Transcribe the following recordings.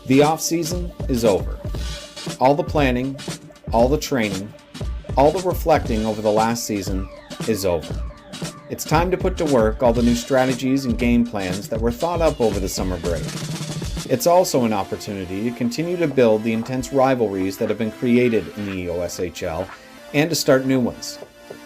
The off-season is over. All the planning, all the training, all the reflecting over the last season is over. It's time to put to work all the new strategies and game plans that were thought up over the summer break. It's also an opportunity to continue to build the intense rivalries that have been created in the EOSHL and to start new ones,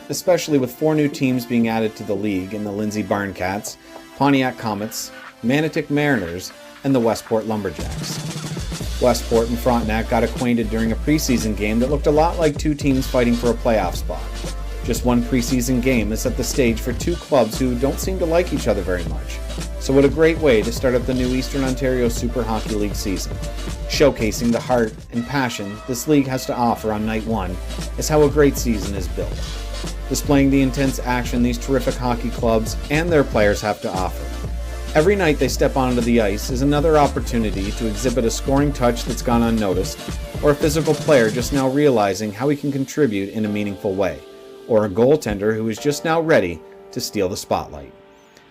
especially with 4 new teams being added to the league in the Lindsay Barncats, Pontiac Comets, Manotick Mariners, and the Westport Lumberjacks. Westport and Frontenac got acquainted during a preseason game that looked a lot like 2 teams fighting for a playoff spot. Just one preseason game that set the stage for 2 clubs who don't seem to like each other very much. So what a great way to start up the new Eastern Ontario Super Hockey League season. Showcasing the heart and passion this league has to offer on night 1 is how a great season is built. Displaying the intense action these terrific hockey clubs and their players have to offer. Every night they step onto the ice is another opportunity to exhibit a scoring touch that's gone unnoticed, or a physical player just now realizing how he can contribute in a meaningful way, or a goaltender who is just now ready to steal the spotlight.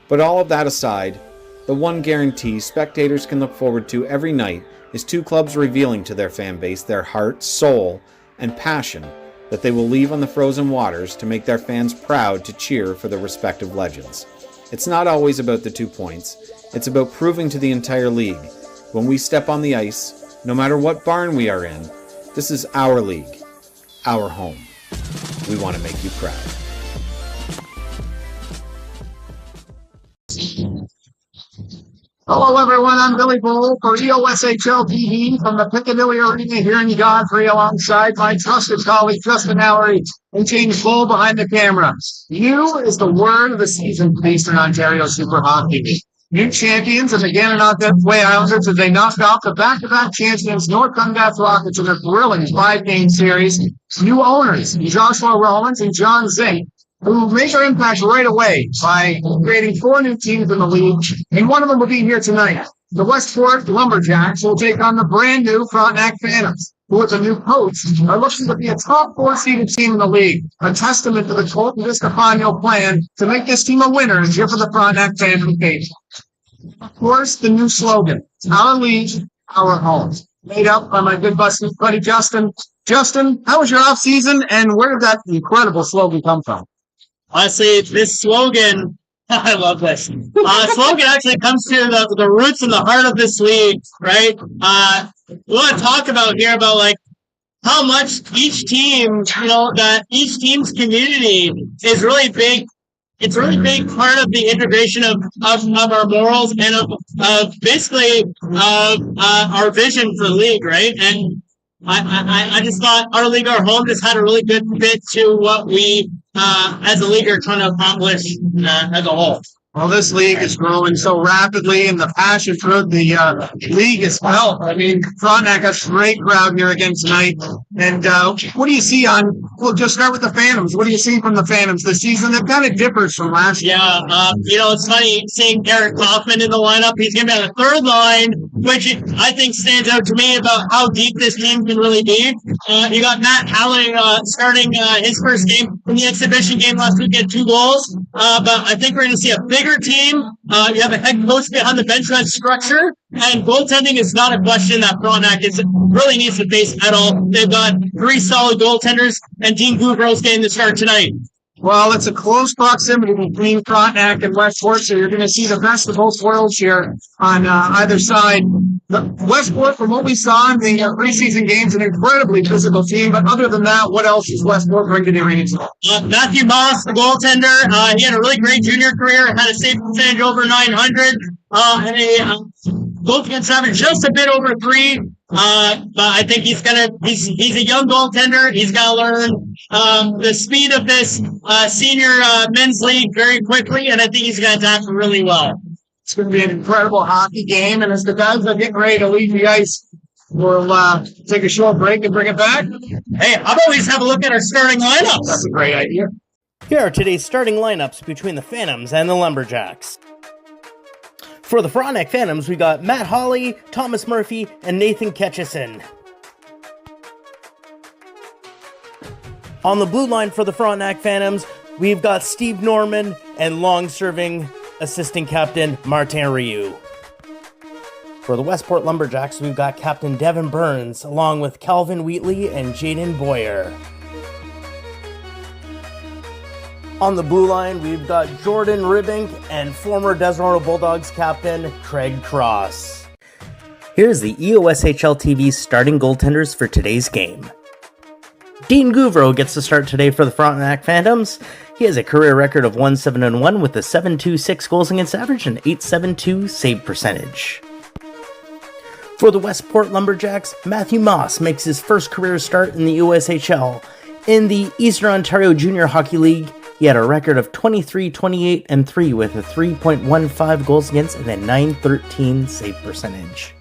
But all of that aside, the one guarantee spectators can look forward to every night is 2 clubs revealing to their fan base their heart, soul, and passion that they will leave on the frozen waters to make their fans proud to cheer for their respective legends. It's not always about the 2 points. It's about proving to the entire league, when we step on the ice, no matter what barn we are in, this is our league, our home. We want to make you proud. Hello everyone, I'm Billy Bull for EOSHL TV from the Piccadilly Arena here in Godfrey alongside my trusted colleague Justin Mallory and James Bull behind the camera. New is the word of the season for the Eastern Ontario Super Hockey League. New champions and again and not that way Islanders as they knocked off the back-to-back champions North Dundas Rockets in a thrilling 5-game series. New owners, Joshua Romans and John Zink, who make their impact right away by creating 4 new teams in the league, and one of them will be here tonight. The Westport Lumberjacks will take on the brand new Frontenac Phantoms, who with a new coach are looking to be a top 4-seeded team in the league, a testament to the Colton Viscapano plan to make this team a winner and give for the Frontenac Phantom case. Of course, the new slogan, our league, our home, made up by my good buddy Justin. Justin, how was your off season, and where did that incredible slogan come from? Honestly, this slogan, I love this. Slogan actually comes to the roots and the heart of this league, right? We want to talk about here about like how much each team, that each team's community is really big. It's a really big part of the integration of our morals and of basically our vision for the league, right? And I just thought our league, our home, just had a really good fit to what we as a league are trying to accomplish as a whole. Well, this league is growing so rapidly, and the passion for the league is felt. I mean, Frontenac has a great crowd here again tonight. And what do you see we'll just start with the Phantoms. What do you see from the Phantoms this season that kind of differs from last year? Yeah, it's funny seeing Eric Kaufman in the lineup. He's going to be on the 3rd line, which I think stands out to me about how deep this team can really be. You got Matt Halling starting his first game in the exhibition game last week at 2 goals. But I think we're going to see a bigger team. You have a head coach behind the bench that structure, and goaltending is not a question that Frontenac really needs to face at all. They've got 3 solid goaltenders, and Dean Gouvreau's getting the start tonight. Well, it's a close proximity between Frontenac and Westport, so you're going to see the best of both worlds here on either side. Westport, from what we saw in the preseason games, an incredibly physical team, but other than that, what else does Westport bring to the arena? Matthew Moss, the goaltender, he had a really great junior career, had a save percentage over 900, and a goal against average just a bit over 3. But I think he's a young goaltender. He's got to learn the speed of this senior men's league very quickly, and I think he's going to attack really well. It's going to be an incredible hockey game, and as the guys are getting ready to leave the ice, we'll take a short break and bring it back. Hey, how about we just have a look at our starting lineups? That's a great idea. Here are today's starting lineups between the Phantoms and the Lumberjacks. For the Frontenac Phantoms, we got Matt Hawley, Thomas Murphy, and Nathan Ketchison. On the blue line for the Frontenac Phantoms, we've got Steve Norman and long-serving assistant captain Martin Rioux. For the Westport Lumberjacks, we've got Captain Devin Burns, along with Calvin Wheatley and Jaden Boyer. On the blue line, we've got Jordan Ribbink and former Desronto Bulldogs captain Craig Cross. Here's the EOSHL TV starting goaltenders for today's game. Dean Gouvreau gets the start today for the Frontenac Phantoms. He has a career record of 1-7-1 with a 7.26 goals against average and 8.72 save percentage. For the Westport Lumberjacks, Matthew Moss makes his first career start in the EOSHL. In the Eastern Ontario Junior Hockey League, he had a record of 23-28-3 with a 3.15 goals against and a 9.13 save percentage.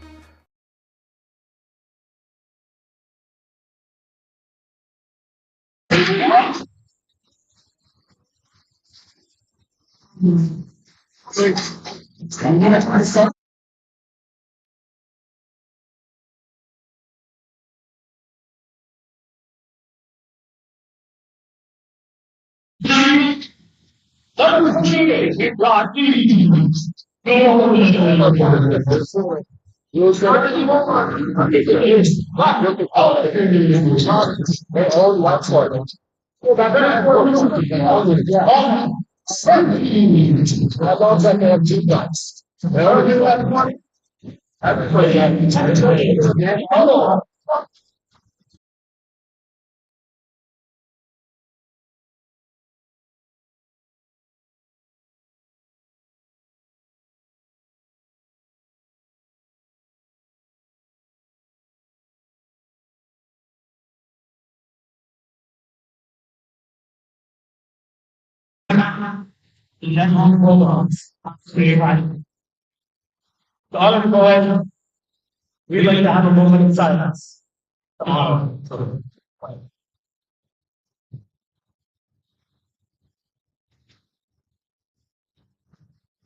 The other boy, we'd like to have a moment of silence.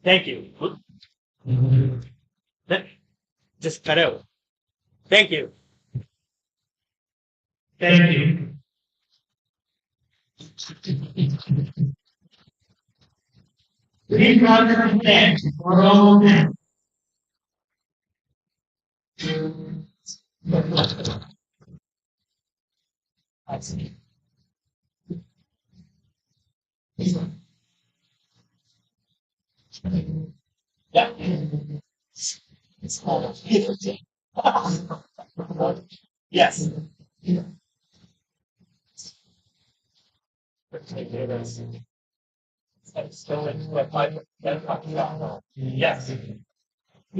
Thank you. Just cut out. Thank you. Thank you. Please run your hands for all men. I see. Yeah. It's all yes. Yes. You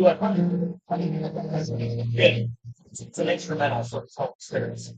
are good. It's an instrumental for the whole experience.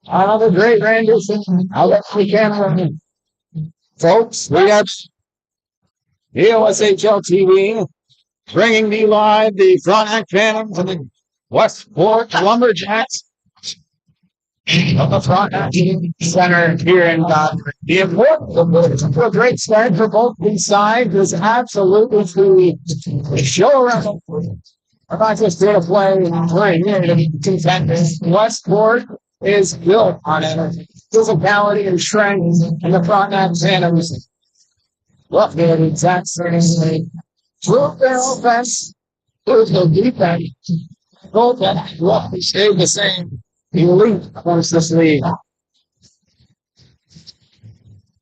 Another great rendition. I'll let we can, folks. We got EOSHL TV bringing me live the Frontenac Phantoms and the Westport Lumberjacks of the Frontenac Center here in Godfrey. The importance of a great start for both these sides is absolutely to show around. We're not just here to play here to be contenders. Westport is built on it. Physicality and strength, and the Frontenac Phantoms love the exact same way. Prove their offense, prove their defense. Goaltending roughly stayed the same. Elite across this league.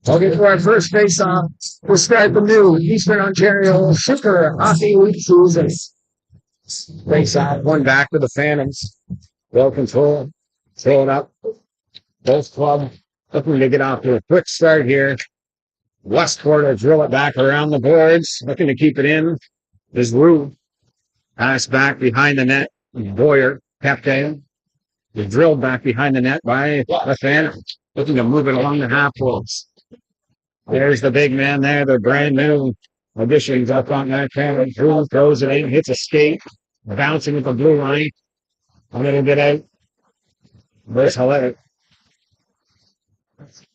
We'll get to our first face-off. We'll start the new Eastern Ontario Super Hockey League season. Face-off, one back to the Phantoms. Well controlled. Throw it up. Both clubs looking to get off to a quick start here Westport will drill it back around the boards, looking to keep it in. This Rue pass back behind the net. Boyer kept in. Is drilled back behind the net by the fan, looking to move it along the half poles. There's the big man there, the brand new additions up on that fan. Rue throws it in, hits a skate, bouncing with the blue line. A little bit out. Where's Hillette?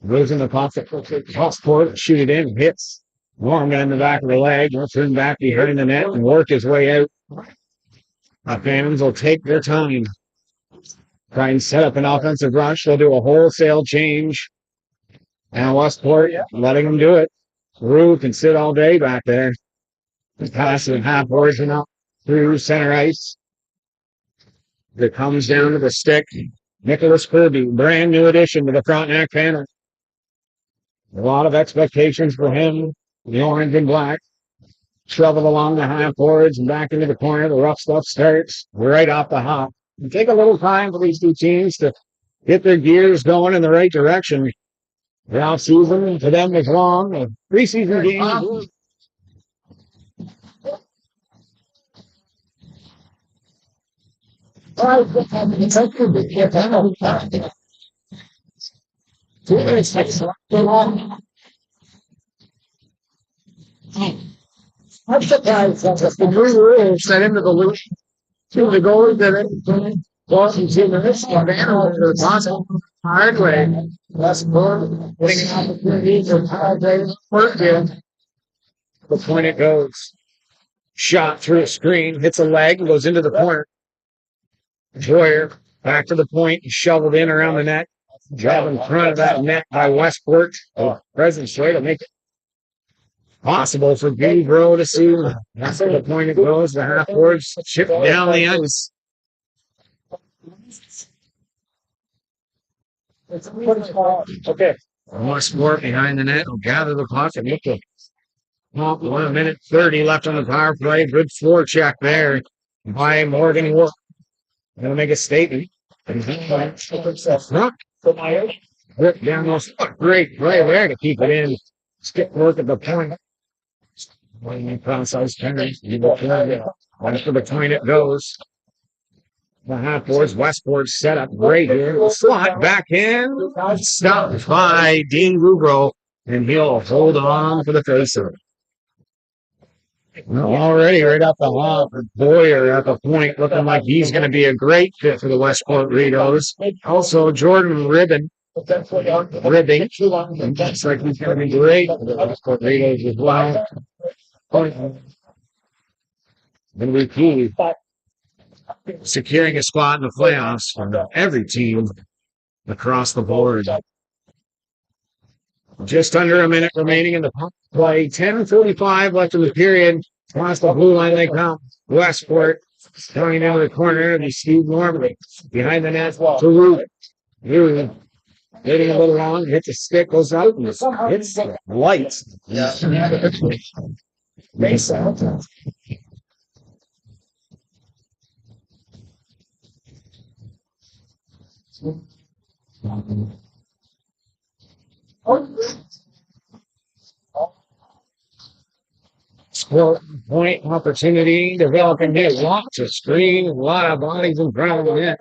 Goes in the pocket, Westport, shoot it in, hits. Norman in the back of the leg, will turn back behind the net and work his way out. The fans will take their time. Try and set up an offensive rush. They'll do a wholesale change. And Westport letting them do it. Rue can sit all day back there. Pass it half origin up through center ice. It comes down to the stick. Nicholas Kirby, brand new addition to the Frontenac panel. A lot of expectations for him. The orange and black. Shovel along the half boards and back into the corner. The rough stuff starts right off the hop. It take a little time for these two teams to get their gears going in the right direction. The off season for them is long. The preseason game. I'm surprised that the new rules set into the loop to the goals that it Washington minutes and the possible hard way. Westport getting an opportunity for hard day work in. The point it goes. Shot through a screen, hits a leg, and goes into the corner. Boyer back to the point, shoveled in around the net. Job in front of that net by Westport. Presence way to make it possible for Gabriel to see. That's the point it goes. The half boards chip down the ice. Okay. Westport behind the net will gather the puck and look at 1 minute 30 left on the power play. Good floor check there by Morgan Wolf. Going to make a statement. Rip down those great play there to keep it in. Skip work at the point. Cross-ice penalty. After the point it goes. The half boards, Westport set up great here. Slot back in. Stopped by Dean Rugro. And he'll hold on for the faceoff. Well, already right off the hop, Boyer at the point looking like he's going to be a great fit for the Westport Ritos. Also, Jordan Ribbing. Looks like he's going to be great for the Westport Ritos as well. Going to be key. Securing a spot in the playoffs for every team across the board. Just under a minute remaining in the play. 10:45 left in the period. Across the blue line they come. Westport coming into the corner. They Steve Norman behind the net to Rue. Rue hitting a little long. Hits a stick, goes out, and hits the lights. Score point opportunity, developing here. Lots of screen, a lot of bodies in front of the net.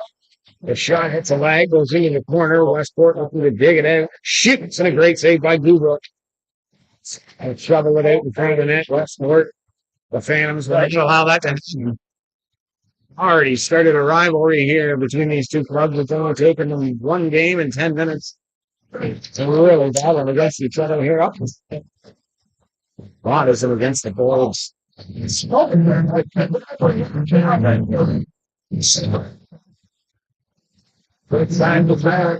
The shot hits a leg, goes into the corner. Westport looking to dig it out. Shoots, and a great save by Dubrook. And shovel it out in front of the net. Westport, the Phantoms, will allow that to happen. Already started a rivalry here between these two clubs. It's only taken them one game in 10 minutes. So we're really battling against each other here. Bodies are against the boards. Good time to fire.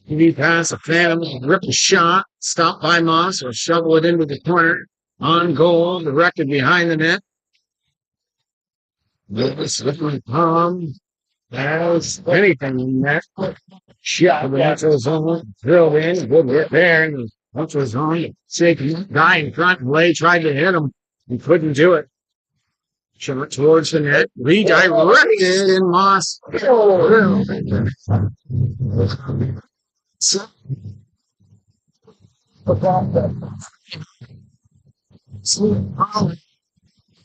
TV pass, a Phantom, rip a shot, stopped by Moss, or shovel it into the corner. On goal, directed behind the net. Slippery palm. There's anything in that. Shot of the neutral zone. Drilled in. Good hit there. And the neutral zone. Shaking guy in front. Lay tried to hit him. He couldn't do it. Short towards the net. Redirected in Moss.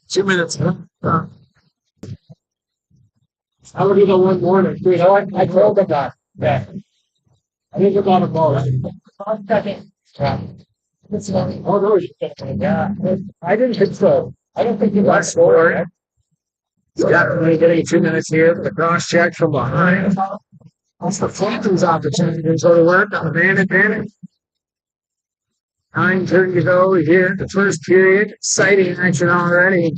Two minutes. I would even one more than three. I told them that. Yeah. I think about a ball. Yeah. Oh, no, yeah. I didn't think so. I don't think you got scored. He's definitely getting 2 minutes here. The cross check from behind. That's the Falcons' opportunity to go to work on the man advantage. 9:30 to go here. The first period. Exciting action already.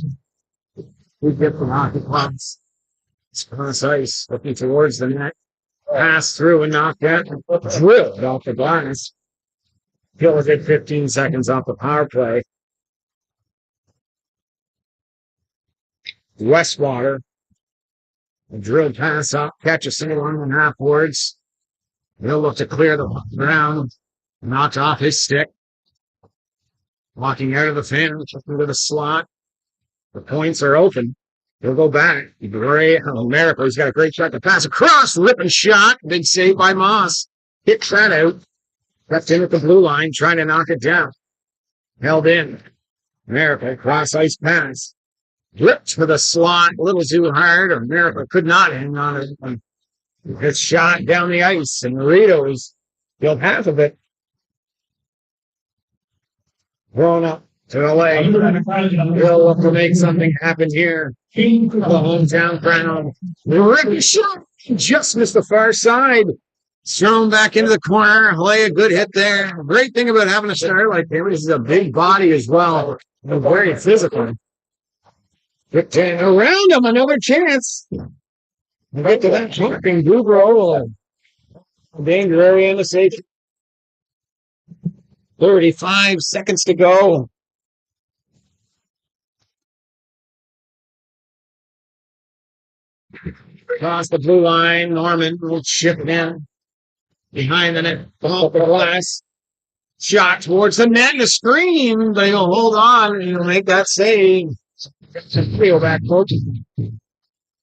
We get from hockey clubs. It's cross ice. Looking towards the net. Pass through and knock that. Drilled off the glass. He'll get 15 seconds off the power play. Westwater. A drill pass up. Catch a single 1.5 boards. He'll look to clear the ground. Knocked off his stick. Walking out of the fan. Into the slot. The points are open. He'll go back. Great. America. He's got a great shot to pass across. Ripping shot. Big save by Moss. Hits that out. Left in at the blue line. Trying to knock it down. Held in. America. Cross ice pass. Ripped for the slot. A little too hard. America could not hang on it. It's shot down the ice. And Doritos killed half of it. Thrown up to LA. He'll look to make something happen here. The hometown crowd. Ripping shot. Just missed the far side. Thrown back into the corner. Lay a good hit there. Great thing about having a starter like him is he's a big body as well. And very physical. 15 around him. Another chance. We'll get to that jumping Dubrow. Danger area in the safety. 35 seconds to go. Across the blue line. Norman will chip it in. Behind the net. Off the glass. Shot towards the net and a screen. But he'll hold on and he'll make that save. Feel back, coach.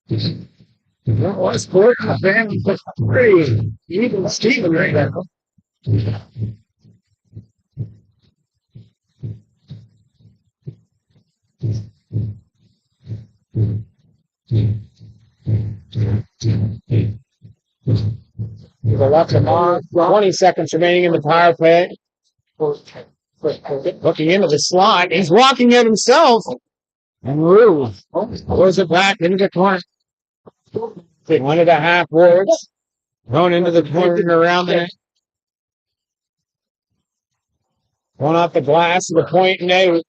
That was Westport fan. Pretty even Steven right now. He's a left him on. 20 seconds remaining in the power play. Looking into the slot. He's walking it himself. And Rue throws it back into the corner. 1.5 boards. Thrown into the corner and around the net. Going off the glass to the point, and they will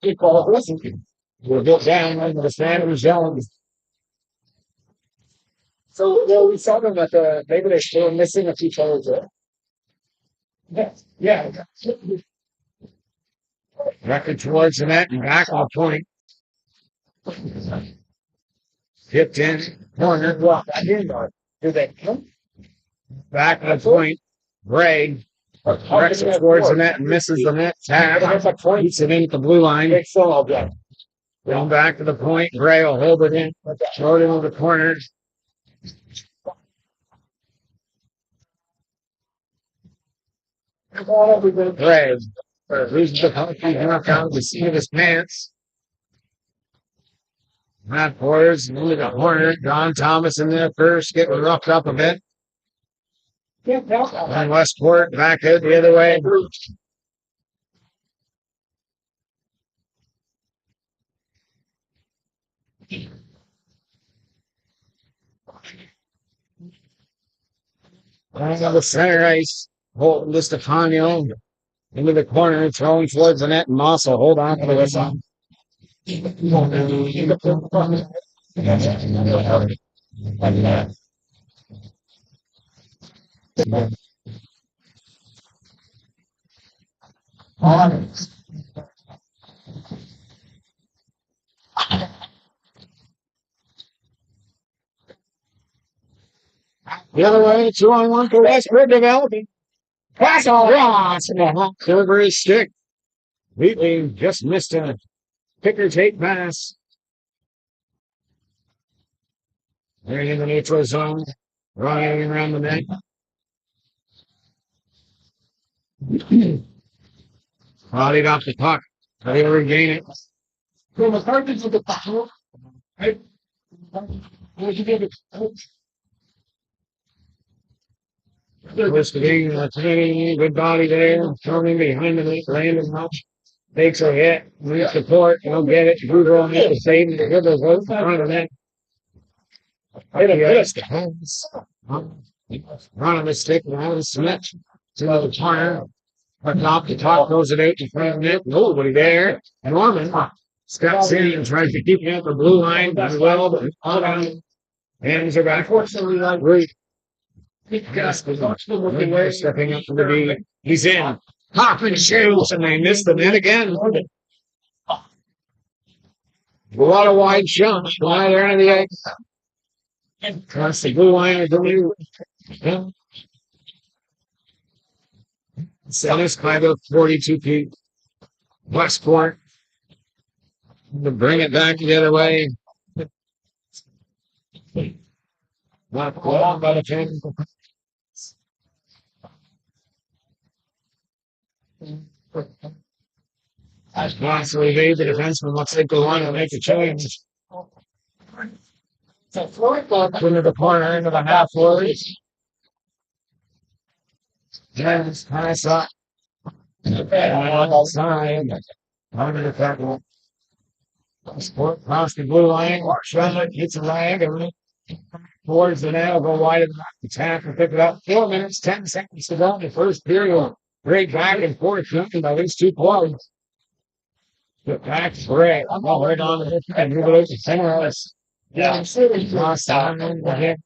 go down into the Phantom zone. So, we saw them that maybe they're still missing a few players there. Yeah. Record towards the net and back on the point. Tipped in, corner, do they come? Back on the point. Greg directs it towards the net and misses the net. Tap. Heats it in at the blue line. Going back to the point. Gray will hold it in. Throw it into the corner. Gray loses the puck. He's knocked out the seat of his pants. Matt Porter's into the corner. John Thomas in there first, getting roughed up a bit. And Westport back out the other way. Going on the center ice. Holton to Stefano. Into the corner, throwing towards the net. And Moss will hold on to the whistle. The other way, 2-on-1 for Westport developing. Pass all across and a hop over his stick. Wheatley just missed a picker tape pass. They're in the neutral zone, running around the net. Volleyed off the puck. They regain it. So McCarthy's with the puck. Right? Investigating the training, good body there, throwing behind the net, landing up, takes a hit, reach the court, you don't get it, Goodrow makes the save, and good goes in front of the net. Hit a miss, the hands. Run on the stick, around the Smith, to the corner, but off the top, throws it out in front of the net, nobody there. Norman steps in and tries to keep it at the blue line, does well, but all down. Hands are back. Fortunately, like great. Stepping up to the D. He's in. Hopping shoots, and they missed the net again. A lot of wide shots. Right there in the ice. Across the blue line. Center's kind of 42 feet. Westport. To bring it back the other way. Not long by the 10. As possibly made the defenseman looks like they want to make a change. Into the corner, into the half forward. Jens pass up. Outside. Under the tackle. Sport across the blue line. Charlotte hits a lag. Towards the net, go wide of the attack and pick it up. 4 minutes, 10 seconds to go in the first period. Great back and forth, shooting by these two clubs. The back break. Oh, right on the and move it out to center ice. Yeah, cross down and hit.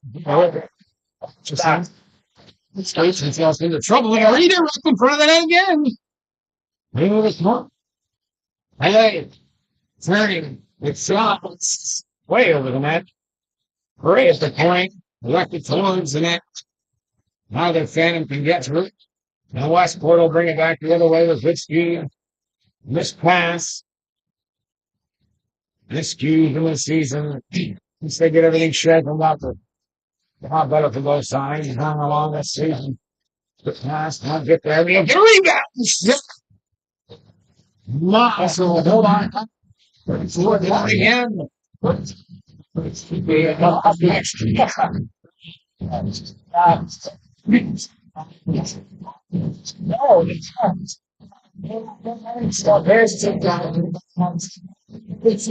States themselves into trouble. And a redirect in front of the net again. Move it more. Hey, turning. It's shot. It's way over the net. Gray at the point. Elected towards the net. Now the Phantom can get through it. Now Westport will bring it back the other way with good speed. Missed pass. Miscued in the season. Once they get everything shaken up, how better for both sides. Hung along this season. The pass, not get there. We get a rebound. So hold on. Forward again. No, so there's two down. It's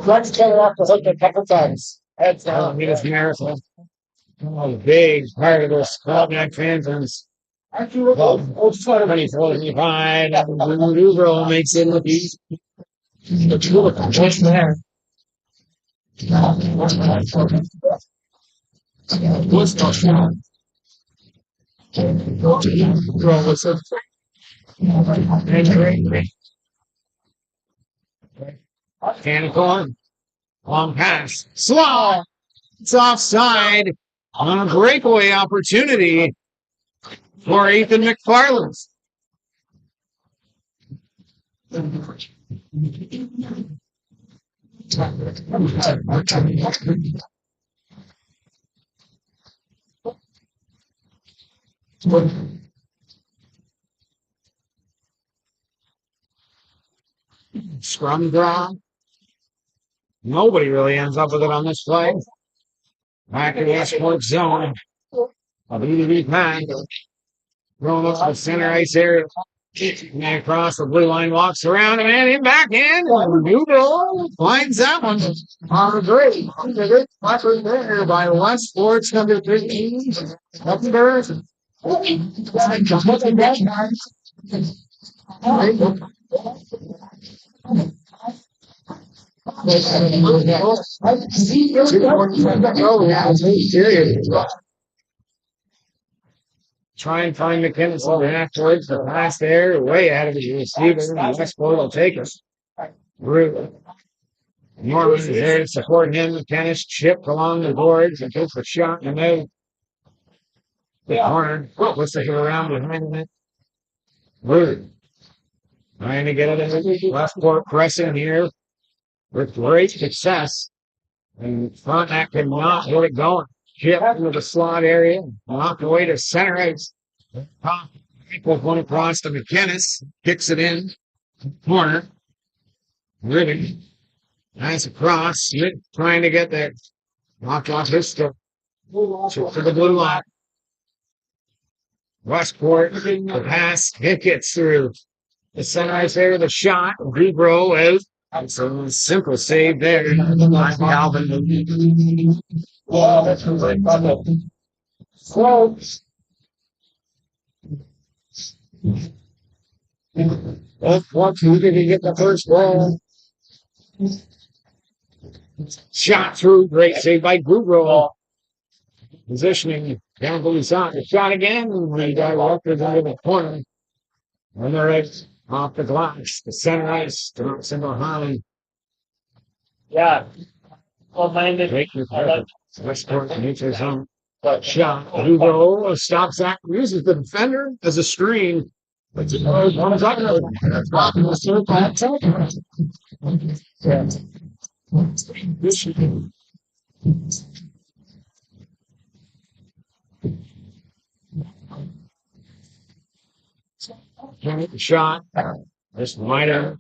let's get it off the hook a couple times. That's how he was marathon. Oh, big part of those Frontenac fans. Old 25, Goodrow makes it look easy. The two of them just there. What's the shot? Canonical. Long pass. Slow. It's offside on a breakaway opportunity for Ethan McFarland. Scrum draw. Nobody really ends up with it on this play. Back in the Westport zone. A BDB pass. Thrown up to the center ice area. Man across the blue line, walks around and in backhand. Goodrow finds that one. On the great. Placard there by Westport's number 13. Upper. Try and find McKinnon afterwards. The pass there, way out of the receiver. Westport will take us. Norman is there to support him. McKinnon chipped along the boards and takes a shot in the middle. The corner. What's the hit around behind it? Rude. Trying to get it in. Westport pressing here with great success. And Frontenac could not get it going. Chip into the slot area, knocked away to center ice. Equals one across to McKinnis, kicks it in, corner. Ribbon, nice across, Smith trying to get there. Knocked off his stick. To the blue line. Westport, the pass, it gets through. The center ice there, the shot, Rebro out. It's a simple save there. Calvin. That's close. Once he didn't get the first ball. Shot through, great save by Rebro. Positioning down below the shot. The shot again, and the guy walked it into the corner. And they're right off the glass. The center ice drops in behind. Yeah. Well-minded. Westport needs his own shot. Hugo stops that, uses the defender as a screen. But comes up. Shot. This minor.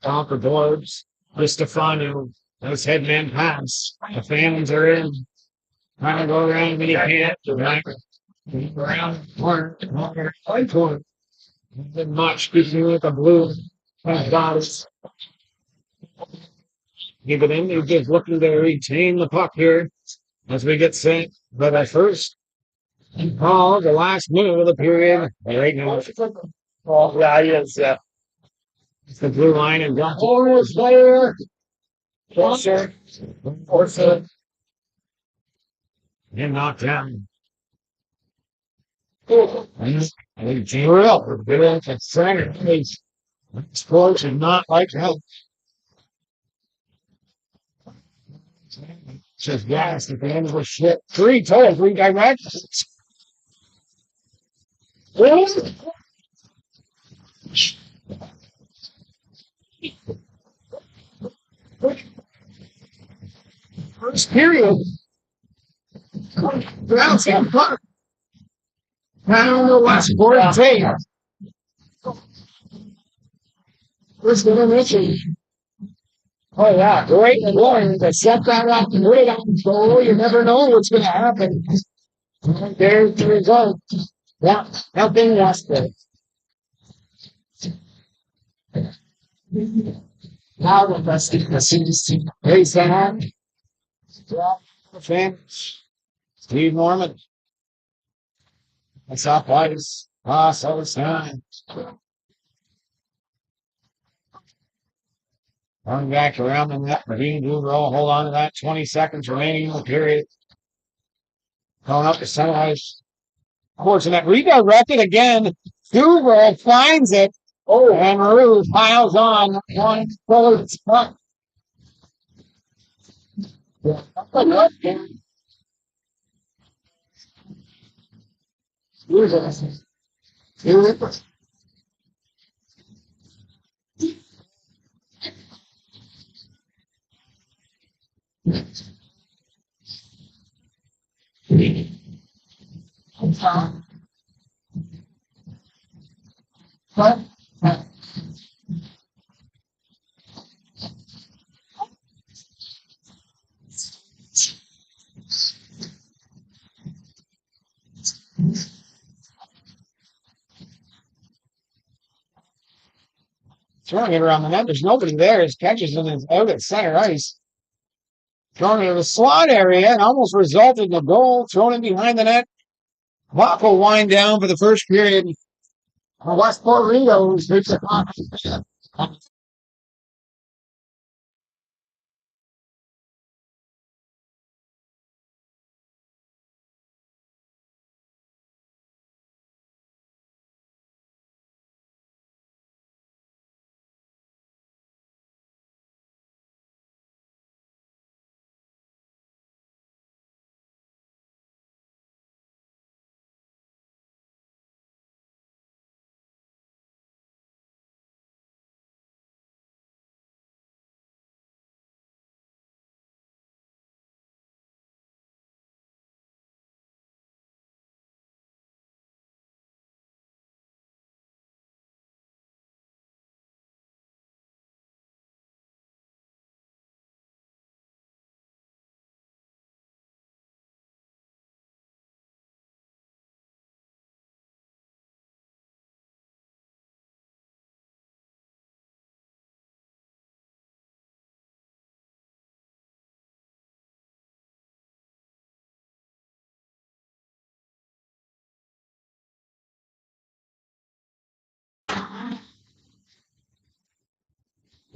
Top of boards. Stefano. Those headman pass. The fans are in. Trying to go around, but he can't. Around corner. Not much. Keeps me with the blue. Dots. Keep it in. He's just looking to retain the puck here as we get set. But at first, call the last minute of the period. Right now. Oh, yeah, he is. Yeah. It's the blue line and got forward player. Closer. And knocked down. And drill. Good at center. Explosion not like help. Just gas at the end of the shit. 3 total, 3 directions. First period. Bouncing puck. I don't know what's for it tape. First intermission. Oh yeah, great one. To set that up and wait on goal. You never know what's going to happen. There's the result. Yeah, helping Westport. Now the best in the CDC. Raise that hand. Drop the fans. Steve Norman. That's off ice. Pass over time. Running back around the net. Ravine Duval. Hold on to that. 20 seconds remaining in the period. Going up to center ice. Of course, and that redirected again. Duval finds it. Oh, and Maru piles on one forward spot. What? Throwing it around the net. There's nobody there. His catches and is out at center ice. Throwing it in the slot area and almost resulted in a goal. Thrown in behind the net. Clock will wind down for the first period. Westport Rios takes the clock.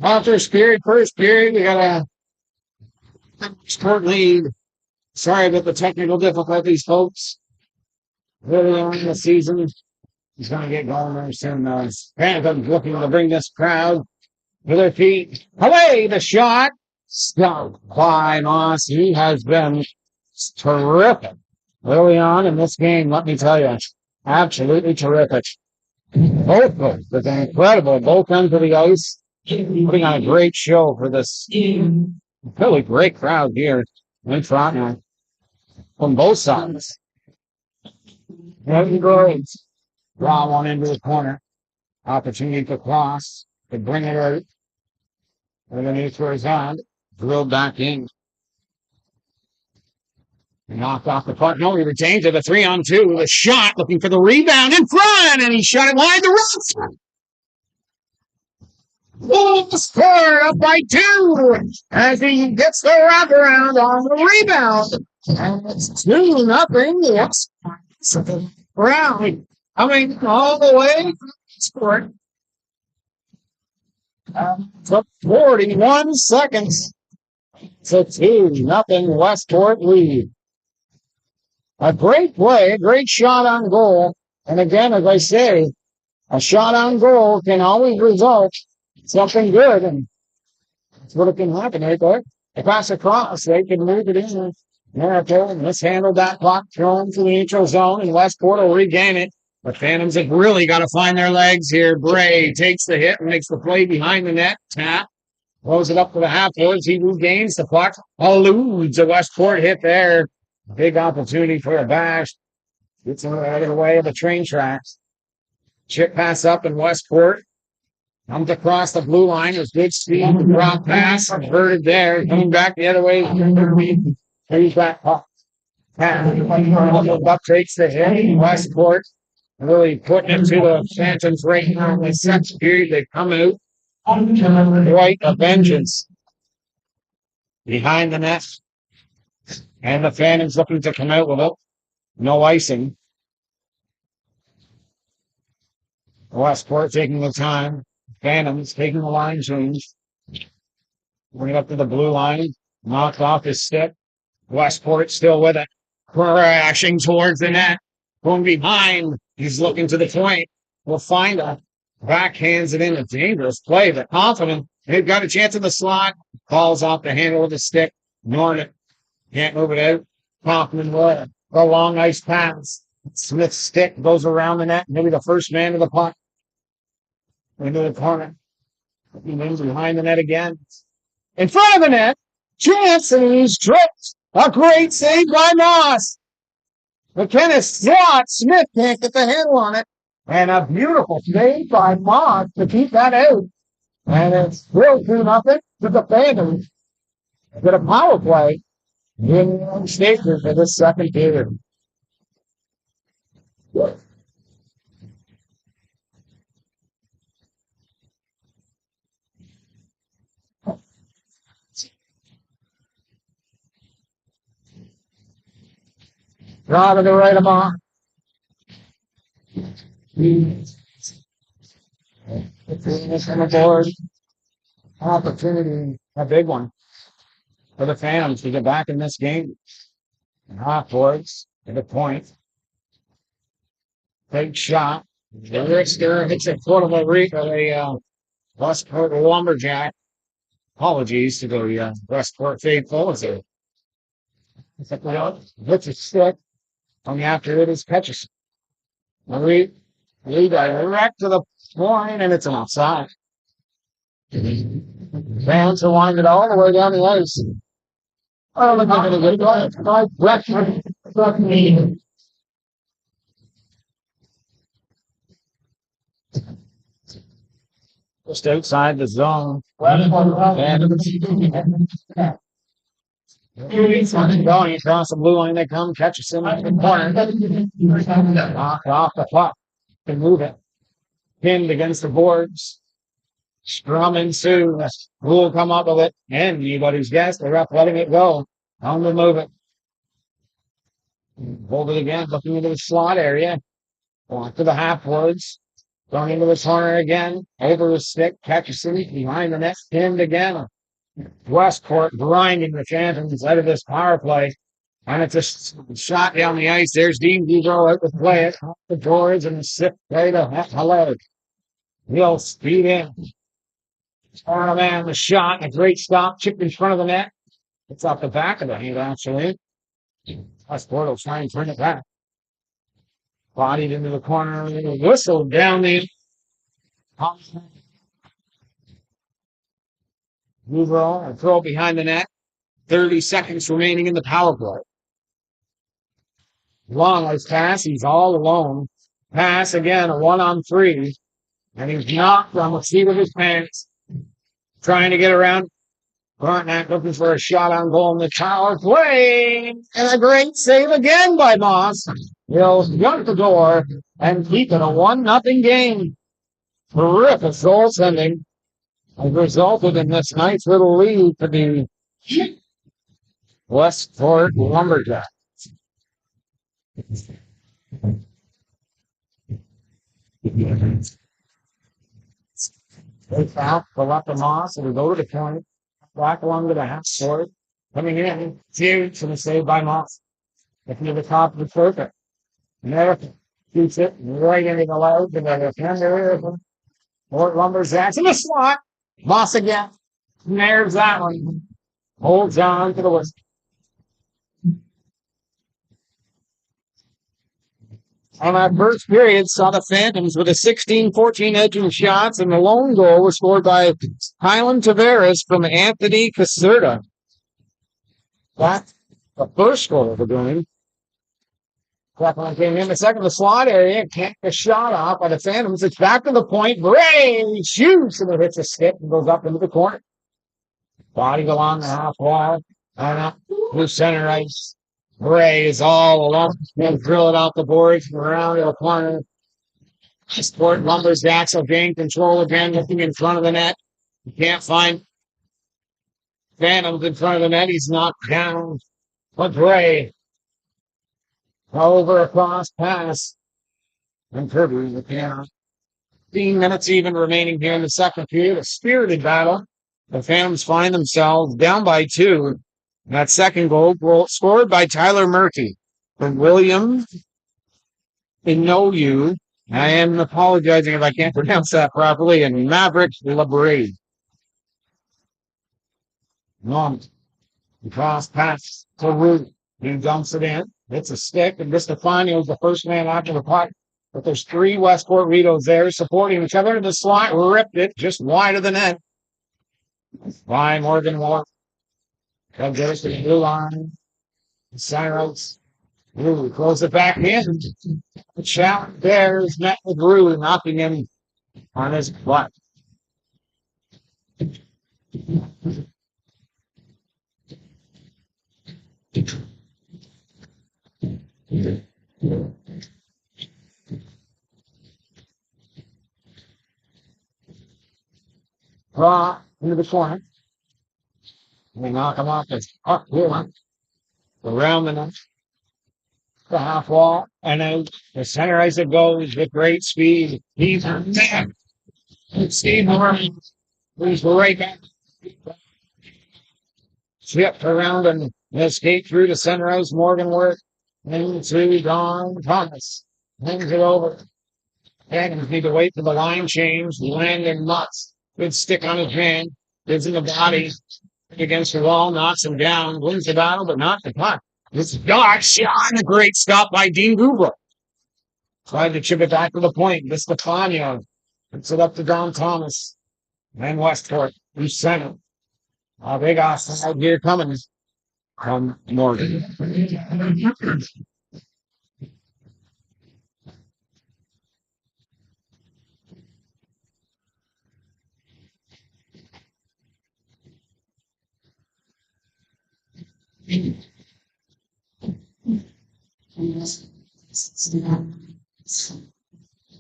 First period, we got a short lead. Sorry about the technical difficulties, folks. Really on in the season. He's going to get going there soon. Phantom's looking to bring this crowd to their feet. Away the shot. Stumped by Moss. He has been terrific early on in this game, let me tell you. Absolutely terrific. Both goals with an incredible both ends of the ice. Putting on a great show for this really great crowd here in Frontenac from both sides. Heavy grades. Draw one into the corner. Opportunity to cross. To bring it out. Underneath for his hand. Drilled back in. Knocked off the puck. No, he retains it. A 3-on-2. A shot looking for the rebound in front. And he shot it wide. The run. Score up by 2 as he gets the wraparound on the rebound. And it's 2-0. Yes. Brown coming all the way from the sport. Took 41 seconds. It's a 2-0 Westport lead. A great play, a great shot on goal. And again, as I say, a shot on goal can always result in something good. And that's what it can happen right there. They pass across, they can move it in. Miracle mishandled that puck, thrown to the neutral zone, and Westport will regain it. The Phantoms have really got to find their legs here. Bray takes the hit and makes the play behind the net. Tap. Throws it up to the half boards. He regains the puck. Eludes a Westport hit there. Big opportunity for a bash. Gets out of the way of the train tracks. Chip pass up in Westport. Comes across the blue line. There's good speed. The drop pass. Converted there. Coming back the other way. Here's that puck. Buck takes the hit. Westport really putting it to the Phantoms right now in the second period. They come out. Quite a vengeance behind the net. And the Phantoms looking to come out with it. No icing. Westport taking the time. Phantoms taking the line change. Bring it up to the blue line. Knocked off his stick. Westport still with it. Crashing towards the net. Going behind. He's looking to the point. We'll find a backhands it in. A dangerous play, but confident. They've got a chance in the slot. Falls off the handle of the stick. Ignoring it. Can't move it out. Kaufman will. The long ice pass. Smith's stick goes around the net. Maybe the first man to the puck. Into the corner. He moves behind the net again. In front of the net. Chance, and he's tripped. A great save by Moss. McKenna slot. Smith can't get the handle on it. And a beautiful save by Moss to keep that out. And it's still 2-0 to the Phantoms. Get a power play in station for this second period. Draw to the right of on. On the board. Opportunity, a big one for the Phantoms to get back in this game. And half boards to the point. Big shot. The Rickster hits a foot of a Westport Lumberjack. Apologies to the Westport faithful. Hits a stick. Coming after it is Petchison. Lead direct to the point, and it's an offside. Fans are wanting it all the way down the ice. Oh, look at it. Just outside the zone. Going across the blue line, they come, catches him in the corner. Knocked off the puck. Can move it. Pinned against the boards. Scrum ensues. Who will come up with it? Anybody's guess. The ref letting it go. On the move it. Hold it again, looking into the slot area. Walk to the half boards. Going into the corner again. Over the stick. Catches it behind the net. Pinned again. Westport grinding the Phantoms out of this power play. And it's a shot down the ice. There's Dean Gugo out to play it. Off the boards and a sip play to Hello. He'll speed in. Oh man, the shot. A great stop. Chipped in front of the net. It's off the back of the hand, actually. Westport will try and turn it back. Bodied into the corner. Whistle down the. Gugo, a throw behind the net. 30 seconds remaining in the power play. Long ice pass. He's all alone. Pass again, a 1-on-3. And he's knocked on the seat of his pants. Trying to get around. Frontenac looking for a shot on goal in the power play. And a great save again by Moss. He'll jump the door and keep it a 1-0 game. Terrific goaltending has resulted in this nice little lead for the Westport Lumberjacks. They foul, pull up the Moss, and we go to the point. Back along to the half court. Coming in, huge for the save by Moss. Looking at the top of the circuit. There, shoots it right into the legs, and the defender is Fort Lumberjacks in the slot. Moss again. There's that one. Holds on to the whistle. On that first period, saw the Phantoms with a 16-14 edge in shots, and the lone goal was scored by Highland Tavares from Anthony Caserta. That's the first goal of the game. Second one came in the second, the slot area, can't get a shot off by the Phantoms. It's back to the point. Bray shoots, and it hits a stick and goes up into the corner. Body along the half wall, and up to center ice. Bray is all alone. He'll drill it off the boards from around to the corner. Westport Lumberjacks will gain control again, looking in front of the net. You can't find Phantoms in front of the net. He's knocked down. But Bray over across pass. And Kirby with the 15 minutes even remaining here in the second period. A spirited battle. The Phantoms find themselves down by 2. That second goal scored by Tyler Murphy from William Inoue. I am apologizing if I can't pronounce that properly. And Maverick Labrie. Long cross pass to Root. He dumps it in. Hits a stick. And Vistafani was the first man after the puck. But there's 3 Westport Ritos there supporting each other. The slot ripped it just wide of the net. By Morgan Moore. Comes to the blue line. Cyrus. Rue close it back in. The challenge there is met with Rue, knocking him on his butt. Raw into the corner. We knock him off his puck here. Around the net. The half wall. And then the center ice it goes with great speed. He's back. Steve Morgan. He's right back. Slipped around and escaped through the center ice. Morgan work. Into Don Thomas. Hangs it over. Phantoms need to wait for the line change. Landon Lutz. Good stick on his hand. Gives him the body. Against the wall, knocks him down, wins the battle, but not the puck. This dark shot, a great stop by Dean Gugo. Tried to chip it back to the point. Vistafani puts it up to Don Thomas. And Westport, who's center. A big offside here coming from Morgan.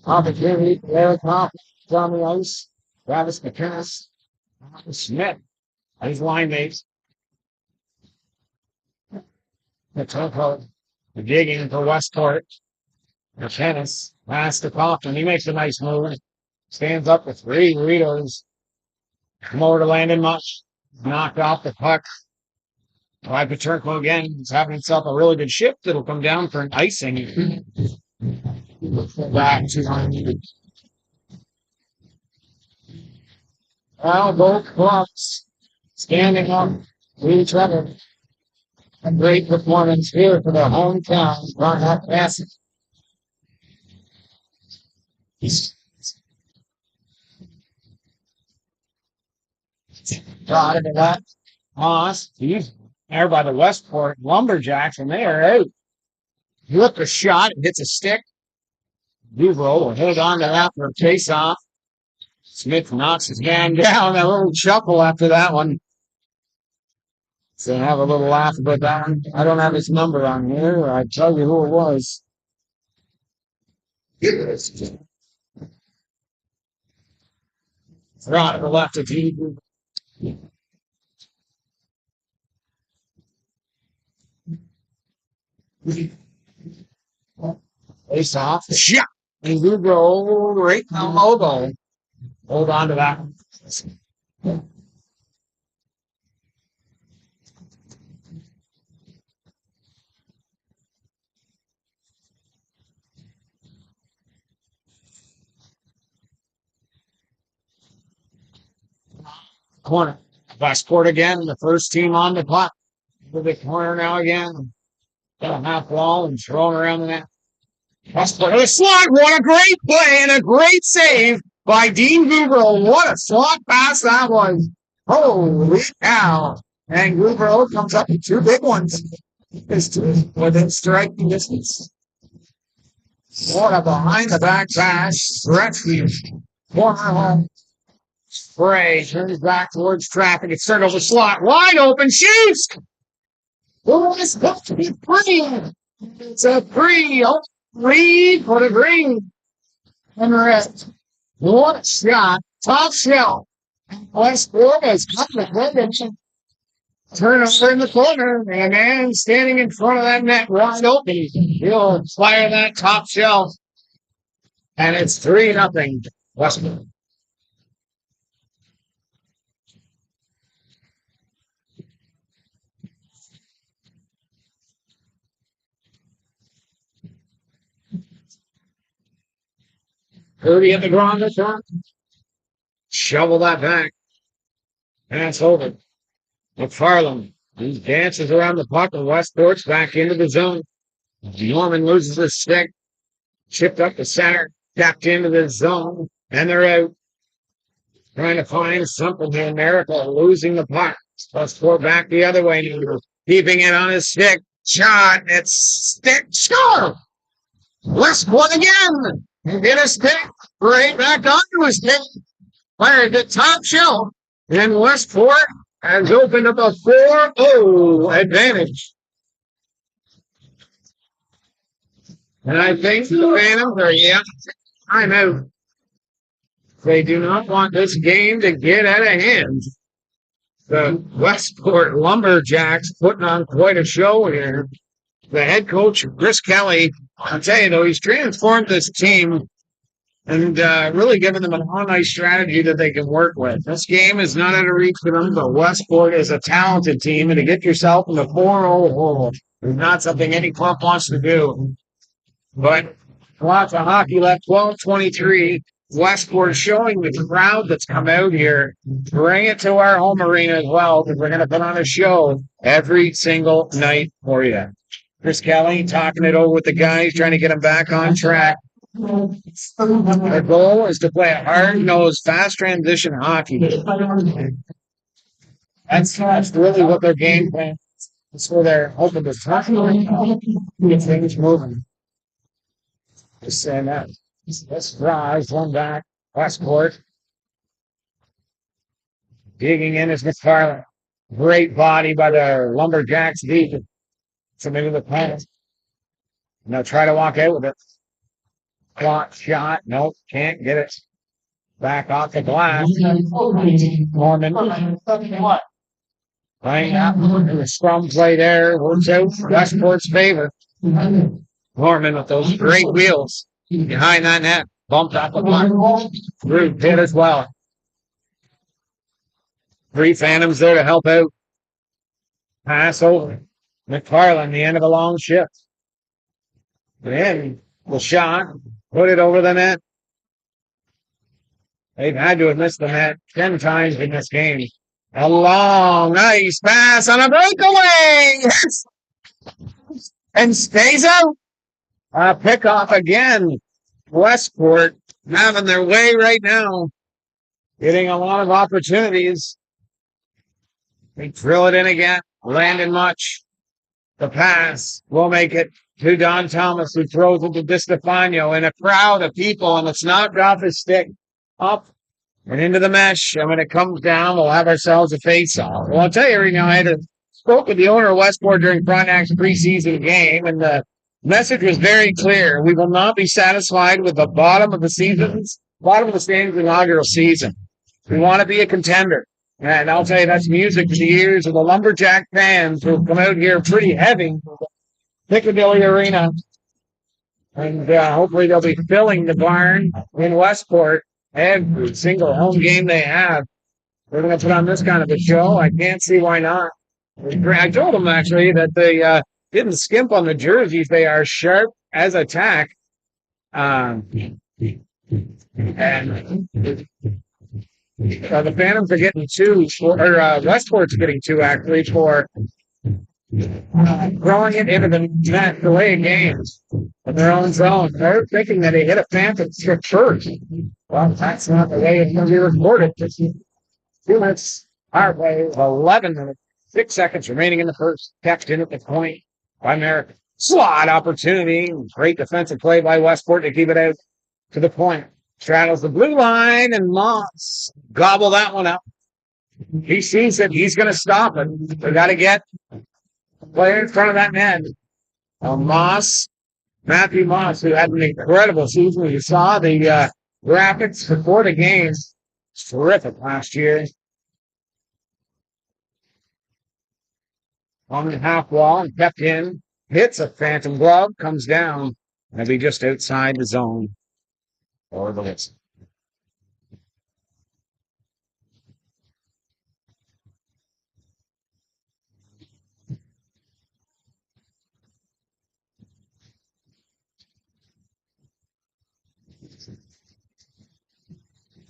Opportunity, Eric Hoff on the ice. Travis McKinnis. Smith. His line mates. The Toko. The digging for Westport. McKinnis. Pass to Kaufman. He makes a nice move. Stands up with 3 Doritos. Come over to Landon Much. Knocked off the puck. By Paterko again. He's having himself a really good shift. It'll come down for an icing. Back to well, both clubs standing up to each other. A great performance here for the hometown Frontenac Classic. Got it, that Moss. He's there by the Westport Lumberjacks, and they are out. He looked a shot, it hits a stick. Duvro will hold on to that for a face-off. Smith knocks his man down. A little chuckle after that one. So have a little laugh about that one. I don't have his number on here. I tell you who it was. Right to the left of you. Face off. Shot. And you go right down logo. Hold on to that. Corner. Westport again, the first team on the puck. To the corner now again. Got a half wall and thrown around the net. Westport with a slot. What a great play and a great save by Dean Gubro. What a slot pass that was. Holy cow. And Gubro comes up with 2 big ones. It's 2 within striking distance. What a behind the back pass. Stretch the corner home. Spray turns back towards traffic. It's turned over slot. Wide open. Shoots. Oh, it's supposed to be free. It's a free. Oh, lead for the green. And rest. What a shot. Top shelf. Westport has cut the head. Turn over in the corner. And man standing in front of that net wide open. He'll fire that top shelf. And it's 3-0 Westport. Kirby at the ground this time. Shovel that back. Pass over. McFarland. He dances around the puck and Westport's back into the zone. Norman loses his stick. Chipped up the center. Tapped into the zone. And they're out. Trying to find something here. America losing the puck. Westport back the other way. Keeping it on his stick. Shot. It's stick. Score! Westport again. He hit a stick, right back onto his stick, fired the top shelf, and Westport has opened up a 4-0 advantage. And I think the Phantoms are, I'm out. They do not want this game to get out of hand. The Westport Lumberjacks putting on quite a show here. The head coach, Chris Kelly, I'll tell you though, he's transformed this team and really given them a nice strategy that they can work with. This game is not out of reach for them, but Westport is a talented team, and to get yourself in the 4-0 hole is not something any club wants to do. But lots of hockey left, 12-23. Westport showing the crowd that's come out here. Bring it to our home arena as well, because we're going to put on a show every single night for you. Chris Kelly talking it over with the guys, trying to get them back on track. Their goal is to play a hard-nosed, fast transition hockey. That's really what their game plan is. That's where they're hoping to get things moving. Just saying that. Let's drive one back. Westport. Digging in is McFarland. Great body by the Lumberjacks deep. So maybe the pass. Now try to walk out with it. Clock shot. Nope, can't get it. Back off the glass. Norman. Playing out. The scrum play there. Works out Westport's favor. Norman with those great wheels. behind that net. Bumped up the line. Rude hit as well. 3 Phantoms there to help out. Pass over. McFarland, the end of a long shift. In the shot. Put it over the net. They've had to have missed the net 10 times in this game. A long, nice pass on a breakaway. Yes! And stays out. Pickoff again. Westport having their way right now. Getting a lot of opportunities. They drill it in again. Landon Much. The pass will make it to Don Thomas, who throws it to DiStefano in a crowd of people, and it's knocked off his stick. Up and into the mesh. And when it comes down, we'll have ourselves a face-off. Well, I'll tell you right now, I spoke with the owner of Westport during Frontenac's preseason game, and the message was very clear. We will not be satisfied with the bottom of the standings inaugural season. We want to be a contender. And I'll tell you, that's music to the ears of the Lumberjack fans who come out here pretty heavy. Piccadilly Arena. And hopefully they'll be filling the barn in Westport every single home game they have. They're going to put on this kind of a show. I can't see why not. I told them, actually, that they didn't skimp on the jerseys. They are sharp as a tack. And the Phantoms are getting 2, or Westport's getting 2, actually, for throwing it into the net, delaying games in their own zone. They're thinking that they hit a Phantom strip first. Well, that's not the way it's going to be recorded. 2 minutes our way, 11 minutes, 6 seconds remaining in the first. Kept in at the point by Merrick. Slot opportunity. Great defensive play by Westport to keep it out to the point. Straddles the blue line, and Moss gobble that one up. He sees it. He's going to stop it. They got to get the player in front of that net. Matthew Moss, who had an incredible season. You saw the graphics before the game. It's terrific last year. On the half wall and kept in. Hits a phantom glove, comes down, and be just outside the zone. Or the list.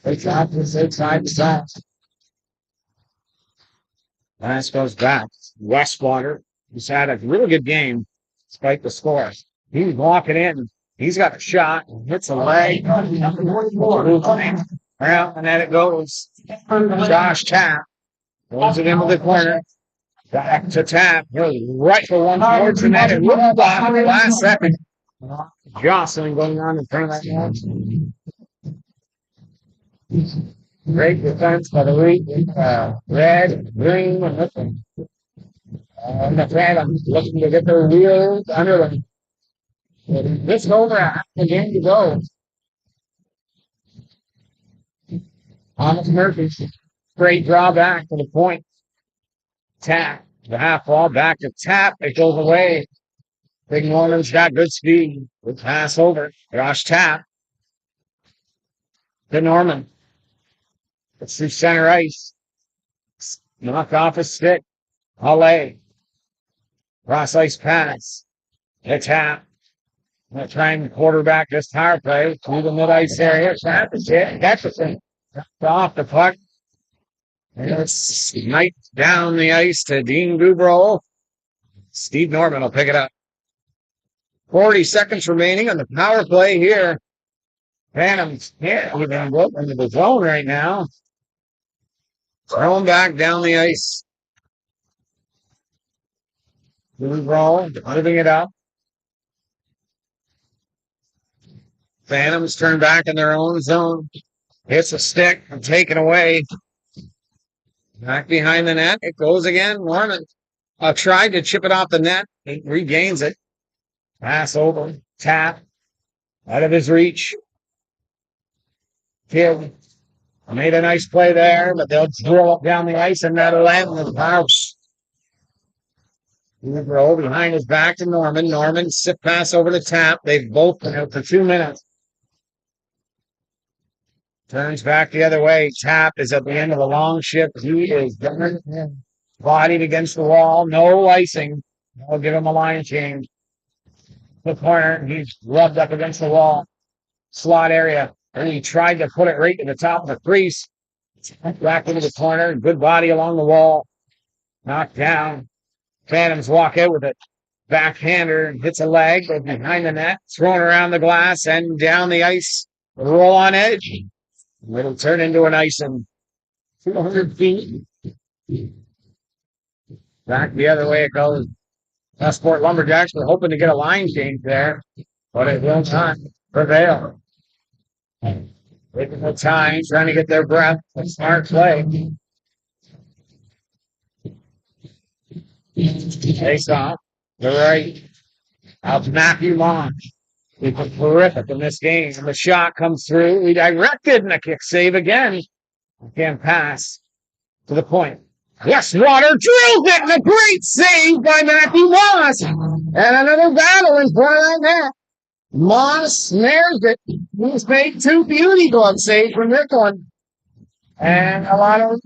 It's out to outside the zone. Lance goes back. Westwater, who's had a really good game despite the score. He's walking in. He's got a shot, hits a leg. Well, and then it goes. Josh Tapp rolls it into the corner. Back to Tapp. Right for one towards the net. And look back last second. Jocelyn going on in front of that net. Great defense by the week. Red, green, and looking. And the Phantoms looking to get their wheels under them. This over half the game to go. Thomas Murphy, great draw back to the point. Tap, the half ball back to Tap. It goes away. Big Norman's got good speed. Good pass over. Josh Tap. To Norman. It's through center ice. Knocked off his stick. Halle. Cross ice pass. To Tap. They're trying to quarterback this power play through the mid-ice area. That's it. That's the thing. Off the puck. And it's sniped down the ice to Dean Dubrow. Steve Norman will pick it up. 40 seconds remaining on the power play here. Phantoms can't even look into the zone right now. Thrown back down the ice. Dubrow living it up. Phantoms turn back in their own zone. Hits a stick and taken away. Back behind the net. It goes again. Norman tried to chip it off the net. He regains it. Pass over. Tap. Out of his reach. Kid made a nice play there, but they'll drill up down the ice and that'll land in the house. Dubrow behind his back to Norman. Norman sip pass over the Tap. They've both been out for 2 minutes. Turns back the other way. Tap is at the end of the long shift. He is done. Bodied against the wall. No icing. I'll give him a line change. The corner. He's rubbed up against the wall. Slot area. And he tried to put it right to the top of the crease. Back into the corner. Good body along the wall. Knocked down. Phantoms walk out with it. Backhander hits a leg behind the net. Thrown around the glass and down the ice. Roll on edge. It'll turn into an icing. 200 feet. Back the other way it goes. Westport Lumberjacks were hoping to get a line change there, but it will not prevail. Taking the time, trying to get their breath. A smart play. Face off. The right of Matthew Long. He's been terrific in this game. And the shot comes through. Redirected and a kick save again. Can't pass to the point. Westwater drills it and a great save by Matthew Moss. And another battle in front of that net. Moss snares it. He's made 2 beauty glove saves from this one. And a lot of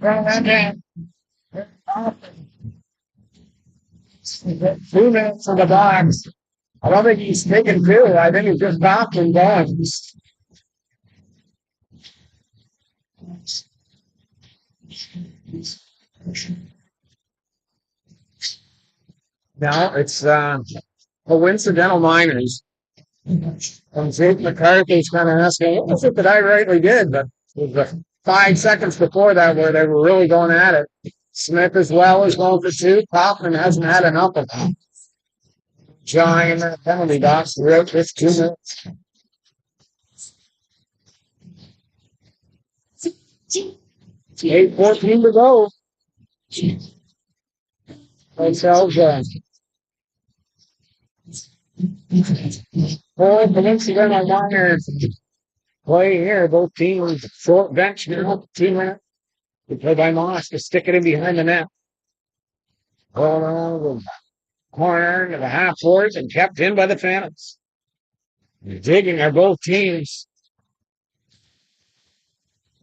from that net. 2 minutes in the box. I don't think he's taken 2. I think he's just knocked and done. No, it's coincidental minors. And Jake McCarthy's kind of asking, what was it that I rightly did? But it was 5 seconds before that where they were really going at it. Smith as well is going for 2. Kaufman hasn't had enough of them. John in the penalty box throughout this 2 minutes. It's 8:14 to go. Themselves 4 coincidental minors play here. Both teams short bench now. 2 minutes. Good play by Moss to stick it in behind the net. Going on the corner to the half forwards and kept in by the Phantoms. Digging are both teams.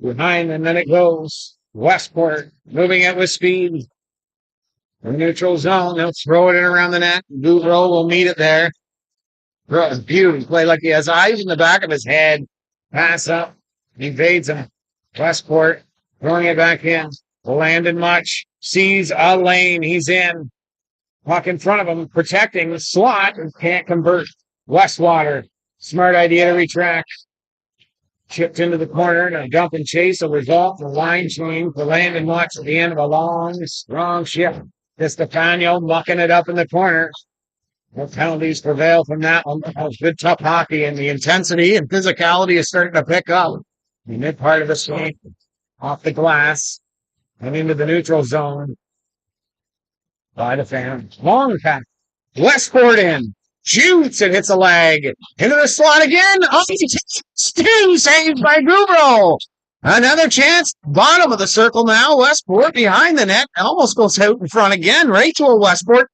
Behind, and then it goes. Westport moving it with speed. The neutral zone. They'll throw it in around the net. Goudreau will meet it there. Beauty play like he has eyes in the back of his head. Pass up. Evades him. Westport throwing it back in. Landon Much sees a lane. He's in. Puck in front of him, protecting the slot and can't convert. Westwater. Smart idea to retract. Chipped into the corner and a dump and chase. A result. The line change for Landon Much at the end of a long, strong shift. Stefano mucking it up in the corner. No penalties prevail from that one. That was good, tough hockey, and the intensity and physicality is starting to pick up. The mid part of the swing, off the glass, and into the neutral zone by the Phantoms. Long pass. Westport in. Shoots and hits a leg. Into the slot again. Oh, Stu saved by Goudreau. Another chance. Bottom of the circle now. Westport behind the net. Almost goes out in front again. Right to a Westport.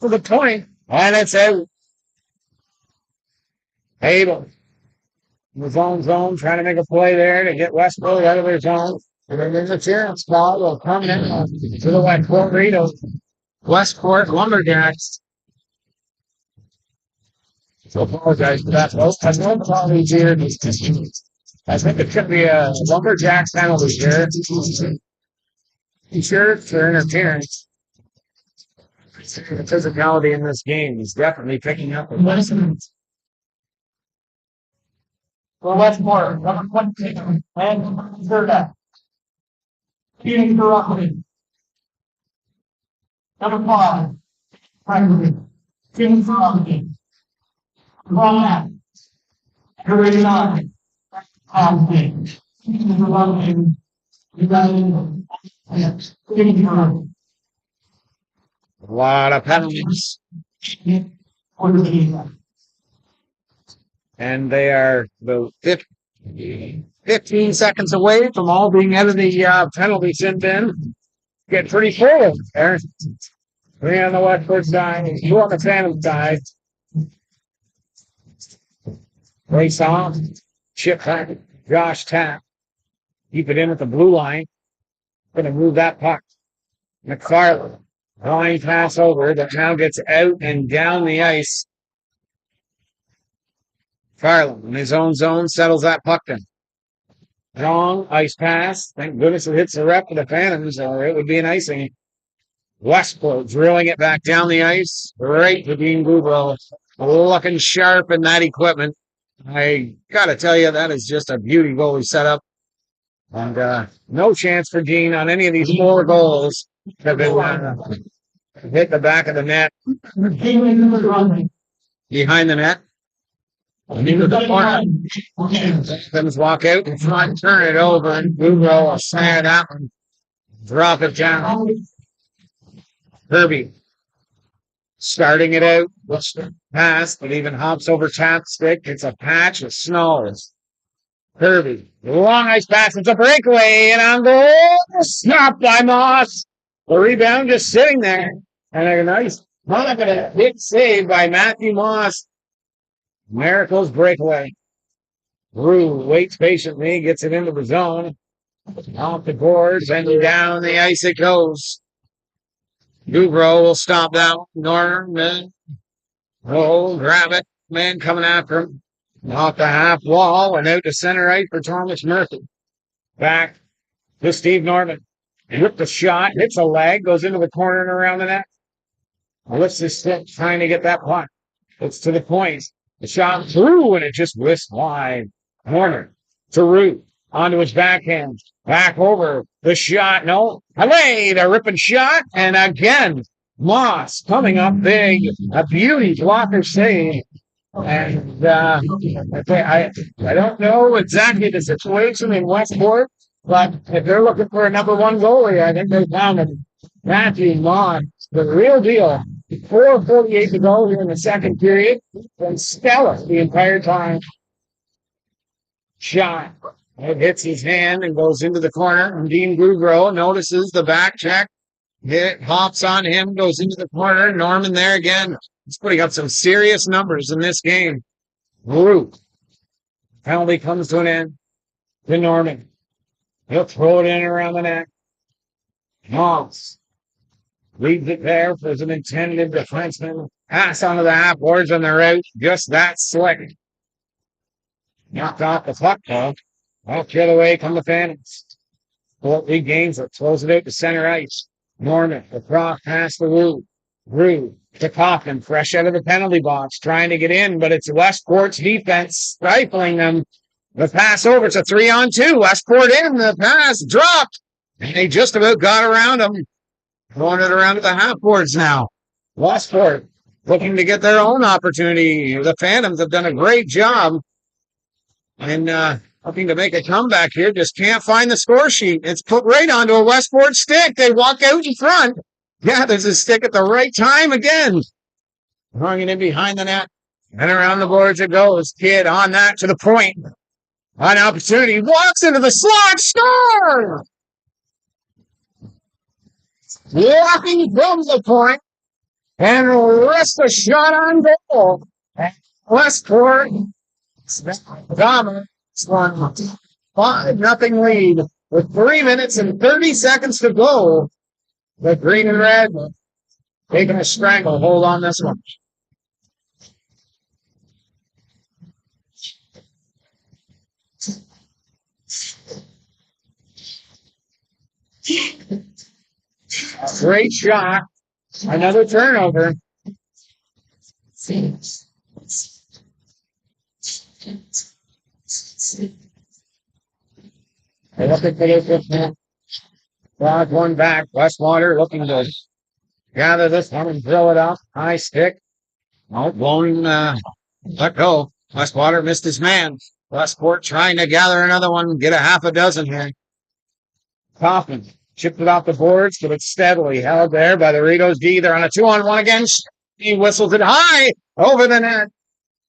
To the point. And it's out. Abel. In his own zone. Trying to make a play there to get Westport out of their zone. And then there's a clearance ball. Will come in to the Westport Ritos. Westport Lumberjacks. So apologize for that. Well, I know the penalties here. I think it could be a Lumberjacks penalty here. Sure, for interference. The physicality in this game is definitely picking up. For Westport, number 20, and third. Shooting for Rockland. Number 5, Franklin. Shooting for Rockland. Frontenac. Number 9, Thompson. Shooting for Rockland. A lot of penalties. And they are about 15 seconds away from all being out of the penalty sin bin. Get pretty full there. 3 on the Westport side, 2 on the Phantom side. Race off. Chip back. Josh Tapp. Keep it in at the blue line. Going to move that puck. McFarland. Line pass over that now gets out and down the ice. Farland in his own zone settles that puck in. Long ice pass. Thank goodness it hits the rep of the Phantoms, or it would be an icing. Westport drilling it back down the ice. Right to Dean Goodrow. Looking sharp in that equipment. I got to tell you, that is just a beauty goalie setup. And no chance for Dean on any of these 4 goals have been hit the back of the net. Behind the net. Them's walk out in front, turn it over, and Goodrow will snare that one. Drop it down. Kirby starting it out. Pass, but even hops over tap stick. It's a patch of snow. Kirby, long ice pass. It's a breakaway, and on goal. Stopped by Moss. The rebound just sitting there. And a nice hit save by Matthew Moss. Miracles breakaway. Rue waits patiently, gets it into the zone. Off the boards and down the ice it goes. Goodrow will stop that one. Norman will grab it. Man coming after him. Off the half wall and out to center right for Thomas Murphy. Back to Steve Norman. Ripped the shot, hits a leg, goes into the corner and around the net. Lifts his stick, trying to get that puck. It's to the point. The shot through and it just whisked wide. Norman to Root. Onto his backhand. Back over. The shot. No. Away. The ripping shot. And again, Moss coming up big. A beauty blocker save. And I don't know exactly the situation in Westport, but if they're looking for a number 1 goalie, I think they found him. Matthew Moss, the real deal. 4:48 to go here in the second period. And stellar the entire time. Shot. It hits his hand and goes into the corner. And Dean Goodrow notices the back check. It hops on him, goes into the corner. Norman there again. He's putting up some serious numbers in this game. Root. Penalty comes to an end. To Norman. He'll throw it in around the net. Moss. Leaves it there for an intended defenseman. Pass onto the half boards on the right. Just that slick. Knocked off the puck, though. Off the other way come the Phantoms. Fort regains it. Throws it out to center ice. Norman. Across past the Rue. Rue to Coffin. Fresh out of the penalty box. Trying to get in, but it's Westport's defense stifling them. The pass over. It's a 3-on-2. Westport in. The pass dropped. And they just about got around them. Throwing it around at the half boards now. Westport looking to get their own opportunity. The Phantoms have done a great job. And looking to make a comeback here. Just can't find the score sheet. It's put right onto a Westport stick. They walk out in front. Yeah, there's a stick at the right time again. Throwing it in behind the net. And around the boards it goes. Kid on that to the point. An opportunity. Walks into the slot. Score! Walking from the point. And wrist a shot on goal. And Westport dominates one 5-0 lead with 3 minutes and 30 seconds to go. The green and red taking a stranglehold on this one. Great shot. Another turnover. They look at the Rod one back. Westwater looking to gather this one and drill it up. High stick. Oh, blown, let go. Westwater missed his man. Westport trying to gather another one, get a half a dozen here. Kaufman chipped it off the boards, but it's steadily held there by the Ritos D. They're on a 2-on-1 again. He whistles it high over the net.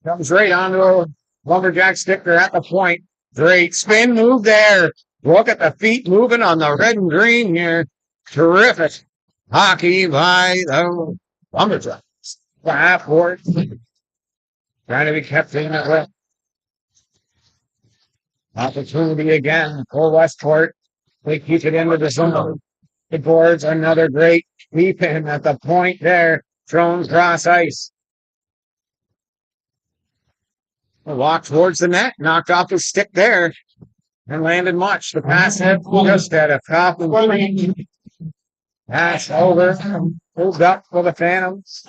Comes right onto a Lumberjack sticker at the point. Great spin move there. Look at the feet moving on the red and green here. Terrific hockey by the Lumberjacks. The half board. Trying to be kept in that way. Opportunity again for Westport. They keep it into the zone. The boards, another great leap in at the point there. Thrown cross ice. Walk towards the net, knocked off his stick there, and landed much. The pass had just at a top of the lane. Pass over, moved up for the Phantoms.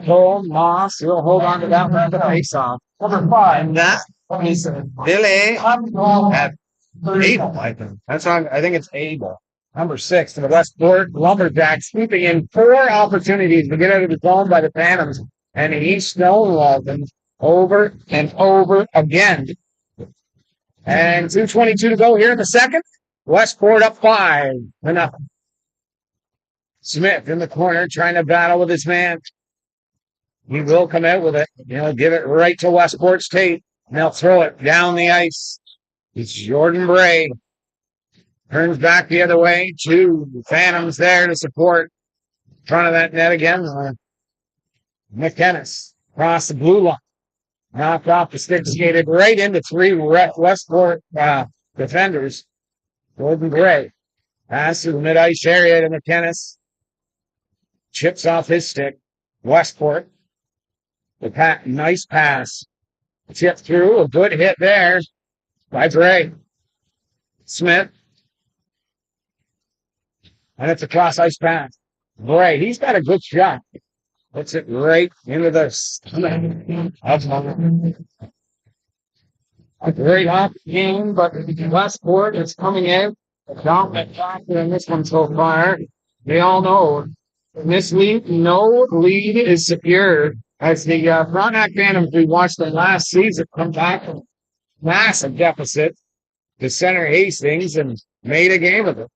Cole Moss will hold on to that one for the face-off. Number 5. And that is Billy at Abel, I think. That's on, I think it's Abel. Number 6 to the Westport Lumberjacks, sweeping in 4 opportunities to get out of the zone by the Phantoms. And he stonewalled them over and over again. And 2:22 to go here in the second. Westport up 5-0. Smith in the corner trying to battle with his man. He will come out with it. He'll give it right to Westport's tape. And they'll throw it down the ice. It's Jordan Bray. Turns back the other way. 2 Phantoms there to support. In front of that net again. McKennis across the blue line. Knocked off the stick, skated right into 3 Westport defenders. Jordan Bray. Pass to the mid-ice area to McKennis. Chips off his stick. Westport. Nice pass. Chip through. A good hit there by Bray. Smith. And it's a cross-ice pass. Bray, he's got a good shot. Puts it right into the stomach of a great hockey game, but Westport is coming in. A dominant factor in this one so far. They all know in this league, no lead is secure. As the Frontenac Phantoms, we watched them last season come back from massive deficit to center Hastings and made a game of it.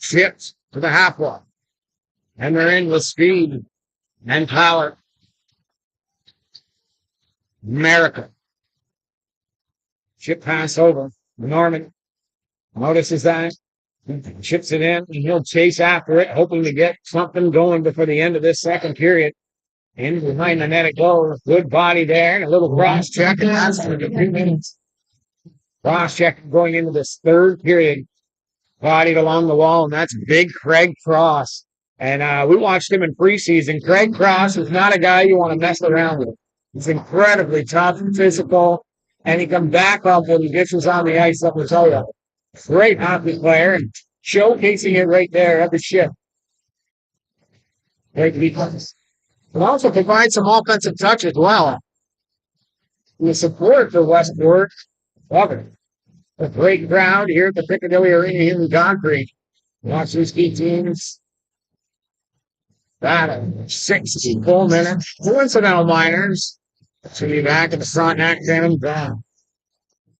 Chipped to the half wall. And they're in with speed and power. America. Chip pass over. Norman notices that. Chips it in, and he'll chase after it, hoping to get something going before the end of this second period. In behind the net it goes. Good body there, and a little cross check, and that's for the 2 minutes. Cross check going into this third period. Bodied along the wall, and that's big Craig Cross. And we watched him in preseason. Craig Cross is not a guy you want to mess around with. He's incredibly tough and physical, and he can back up when he gets on the ice, let me tell you. Great hockey player, and showcasing it right there at the ship. Great defense. But also provide some offensive touch as well. The support for Westport, love it. A great crowd here at the Piccadilly Arena here in Godfrey. Watch these key teams. That 60 full minutes. Coincidental minors should be back at the Frontenac Phantom.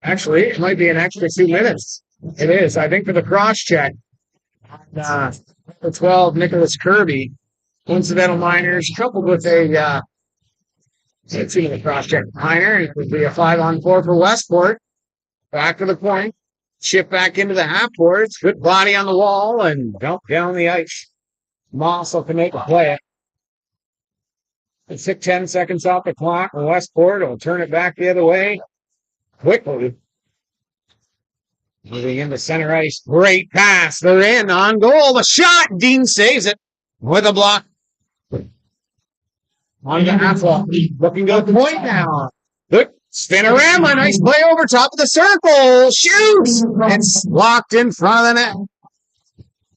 Actually, it might be an extra 2 minutes. It is, I think, for the cross check. The 12, Nicholas Kirby. Coincidental minors coupled with a let's see the cross check minor. It would be a 5-on-4 for Westport. Back to the point. Chip back into the half boards. Good body on the wall and dump down the ice. Moss will make a play. It's 10 seconds off the clock. And Westport will turn it back the other way quickly. Moving into center ice. Great pass. They're in on goal. The shot. Dean saves it with a block. On the half wall. Looking good point now. Good spinorama. Nice play over top of the circle. Shoots. It's locked in front of the net.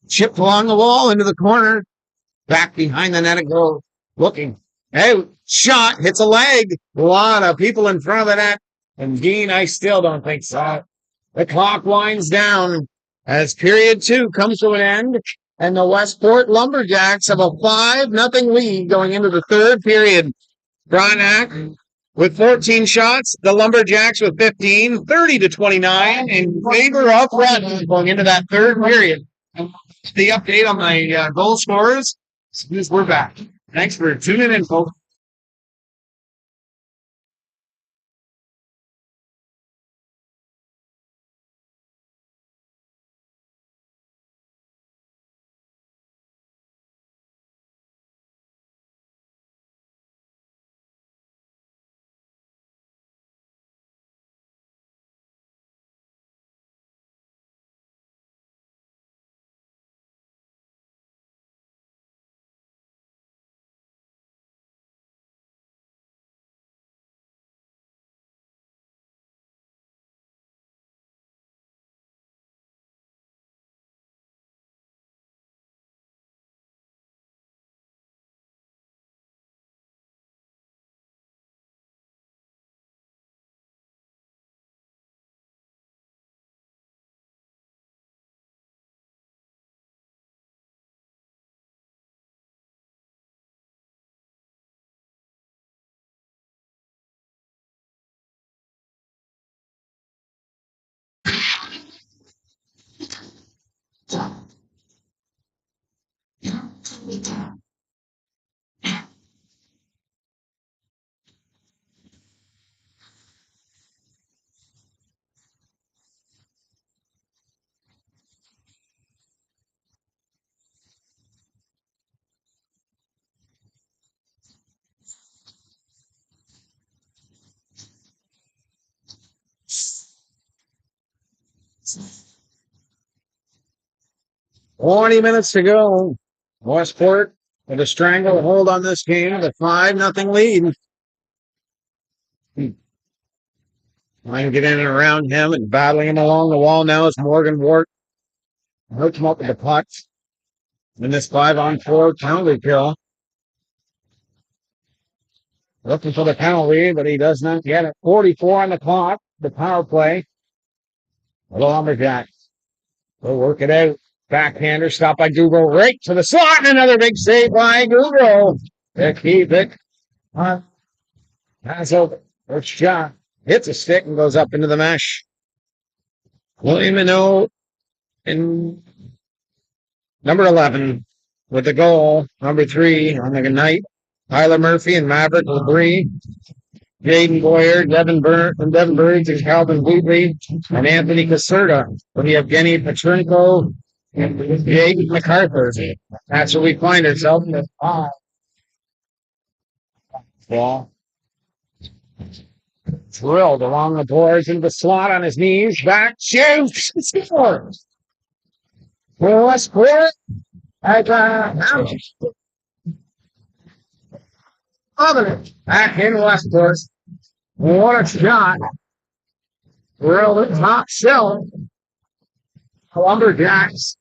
Chipped along the wall into the corner. Back behind the net it goes. Looking. Hey, shot. Hits a leg. A lot of people in front of the net. And Dean, I still don't think so. The clock winds down as period 2 comes to an end. And the Westport Lumberjacks have a 5-0 lead going into the third period. Frontenac with 14 shots. The Lumberjacks with 15, 30-29 in favor of Frontenac going into that third period. The update on the goal scorers. We're back. Thanks for tuning in, folks. minutes to go. Westport with a stranglehold on this game with a 5-0 lead. Trying to get in and around him and battling him along the wall now is Morgan Ward. Hooks him up with the puck in this 5-on-4 penalty kill. Looking for the penalty, but he does not get it. 44 on the clock, the power play. The Lumberjacks will work it out. Backhander stopped by Google right to the slot. And another big save by Google to keep it on. Pass over. First shot. Hits a stick and goes up into the mesh. William Minot in number 11 with the goal. Number 3 on the night. Tyler Murphy and Maverick Labrie. Jaden Boyer, Devin Burns, and Calvin Wheatley, and Anthony Caserta. We have Evgeny Petrenko and Jake MacArthur. That's where we find ourselves. Ball. Drilled along the boards into the slot on his knees. Back, shoots, scores. For Westport. Back in Westport. What a shot. Drilled it top shelf. Lumberjacks.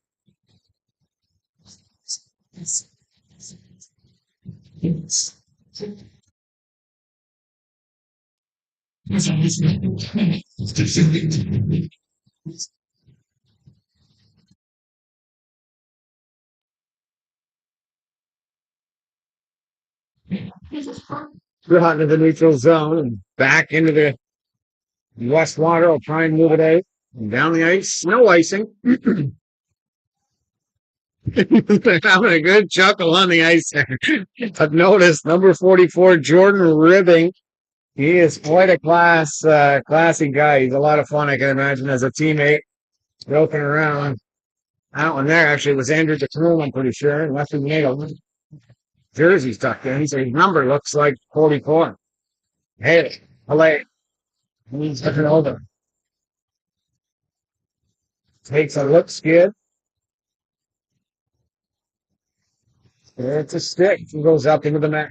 Out into the neutral zone and back into the Westwater. Will try and move it out. And down the ice. No icing. They're having a good chuckle on the ice there. I've noticed number 44, Jordan Ribbing. He is quite a classy guy. He's a lot of fun, I can imagine, as a teammate. Joking around. That one there actually was Andrew DeCroom, I'm pretty sure. And left him nailed. Jersey's tucked in. His number looks like 44. Hey, hello. He's looking over. Takes a look skid. It's a stick. He goes up into the net.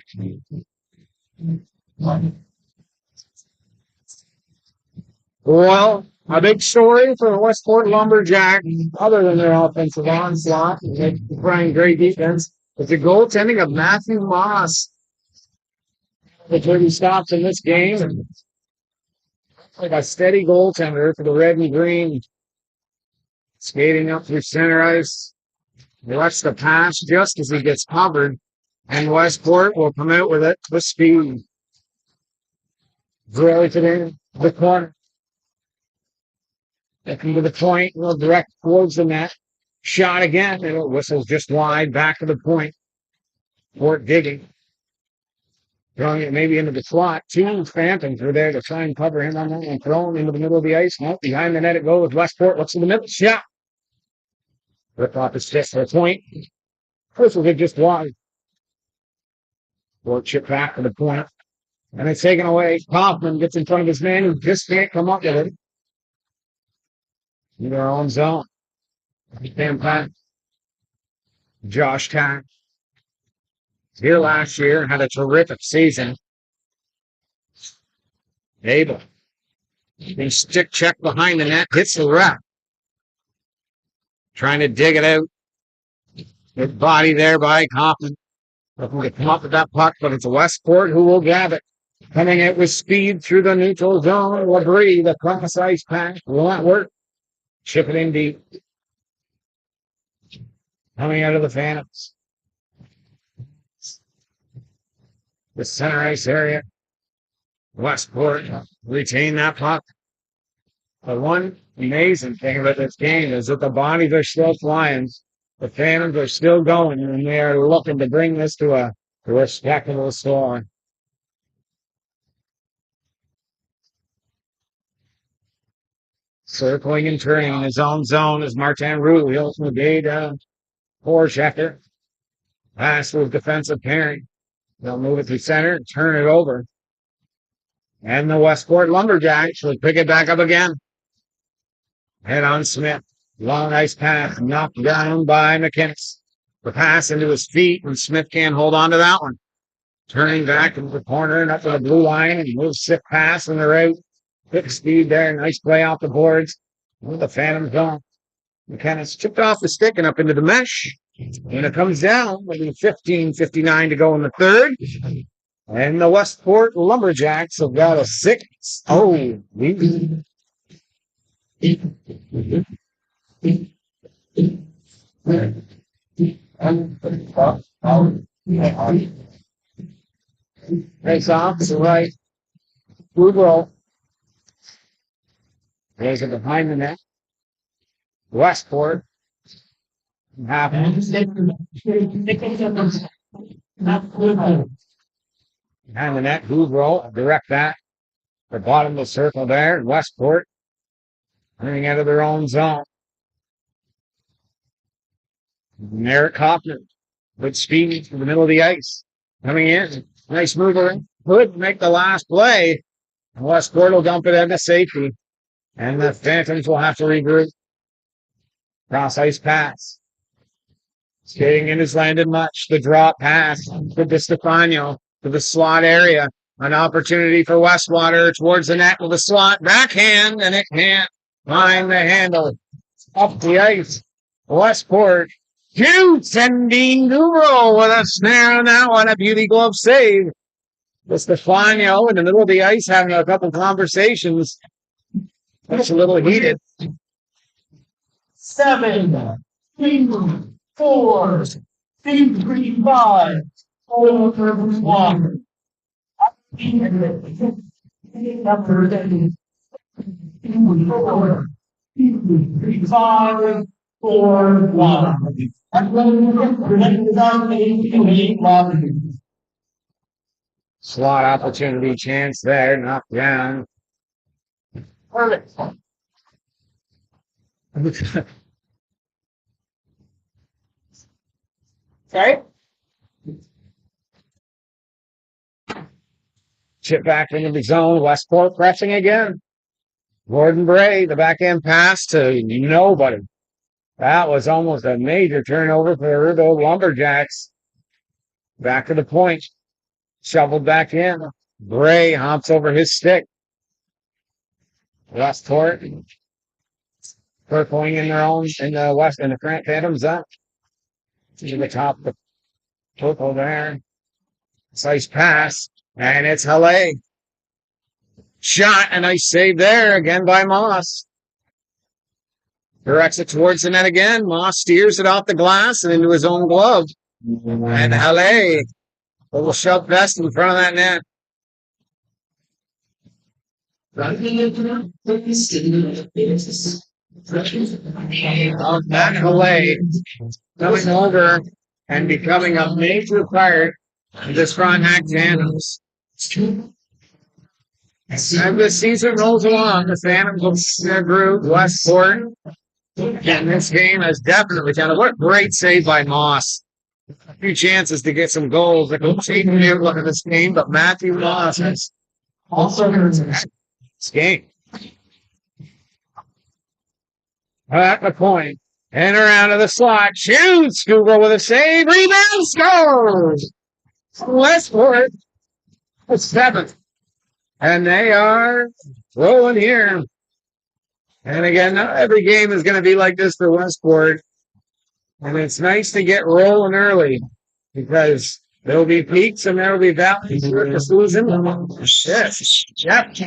Well, a big story for the Westport Lumberjacks, other than their offensive onslaught and playing great defense, is the goaltending of Matthew Moss. The 30 stops in this game. Like a steady goaltender for the red and green. Skating up through center ice. Watch the pass just as he gets covered. And Westport will come out with it with speed. Really today, the corner. Looking to the point, real direct towards the net. Shot again, and it whistles just wide, back to the point. Fort digging. Throwing it maybe into the slot. 2 Phantoms are there to try and cover him on that and throw him into the middle of the ice. Nope, behind the net it goes. Westport looks in the middle. Shot. Ripped off his fist for a point. First was it just wide. Fort chip back to the point. And it's taken away. Kaufman gets in front of his man who just can't come up with it. In their own zone. Stand back. Josh Tack. Here last year, had a terrific season. Abel. They stick check behind the net, hits the ref. Trying to dig it out. Good body there by Kaufman. Looking to come up with that puck, but it's Westport who will grab it. Coming out with speed through the neutral zone. Labrie, the cross ice pass. Will not work. Chip it in deep. Coming out of the Phantoms. The center ice area. Westport retain that puck. The one amazing thing about this game is that the bodies are still flying. The Phantoms are still going, and they are looking to bring this to a respectable score. Circling and turning in his own zone is Martin Roux. He also made Horschecker. Pass with defensive pairing. They'll move it to center, turn it over. And the Westport Lumberjacks will pick it back up again. Head on Smith. Long, nice pass. Knocked down by McInnes. The pass into his feet, and Smith can't hold on to that one. Turning back into the corner and up to the blue line, and moves sick pass in the right. Quick speed there. Nice play off the boards. With the Phantoms going. McInnes chipped off the stick and up into the mesh. And it comes down with 15:59 to go in the third. And the Westport Lumberjacks have got a 6-0 lead. Face off to the right. Blue roll. There's it behind the net. Westport. Behind the net, blue roll, direct that. The bottom of the circle there, Westport. Running out of their own zone. Eric Hoffman. Good speed to the middle of the ice. Coming in. Nice mover. Could make the last play. Westport will dump it into safety. And the Phantoms will have to regroup. Cross ice pass. Skating in has landed much. The drop pass to Stefano to the slot area. An opportunity for Westwater towards the net with a slot backhand, and it can't find the handle. Up the ice. Westport shoots, and Dean Dubrow with a snare on that one. A beauty glove save. The Stefano in the middle of the ice having a couple conversations. It's a little heated. 7, 4, 3, 5, 4, 1. Number 4, 5, 4, 1. Slot opportunity chance there, knocked down. Perfect. Sorry? Chip back into the zone. Westport pressing again. Gordon Bray, the backhand pass to nobody. That was almost a major turnover for the Lumberjacks. Back to the point. Shoveled back in. Bray hops over his stick. Westport circling in their own in the Phantoms up to the top of the purple there. Nice pass, and it's Halle. Shot, and nice save there again by Moss. Directs it towards the net again. Moss steers it off the glass and into his own glove. And Halle, little shove vest in front of that net. Back Halle coming over and becoming a major part of this Frontenac Phantoms. As the season rolls along, the Phantoms will group Westport. And this game has definitely done it. What a great save by Moss. A few chances to get some goals. The coach didn't look at this game, but Matthew Moss has also this game. At the point. And around to the slot. Shoots. Google with a save. Rebound. Scores. Westport. The 7th. And they are rolling here. And again, not every game is going to be like this for Westport. And it's nice to get rolling early because there will be peaks and there will be valleys. You're just losing them. Yep.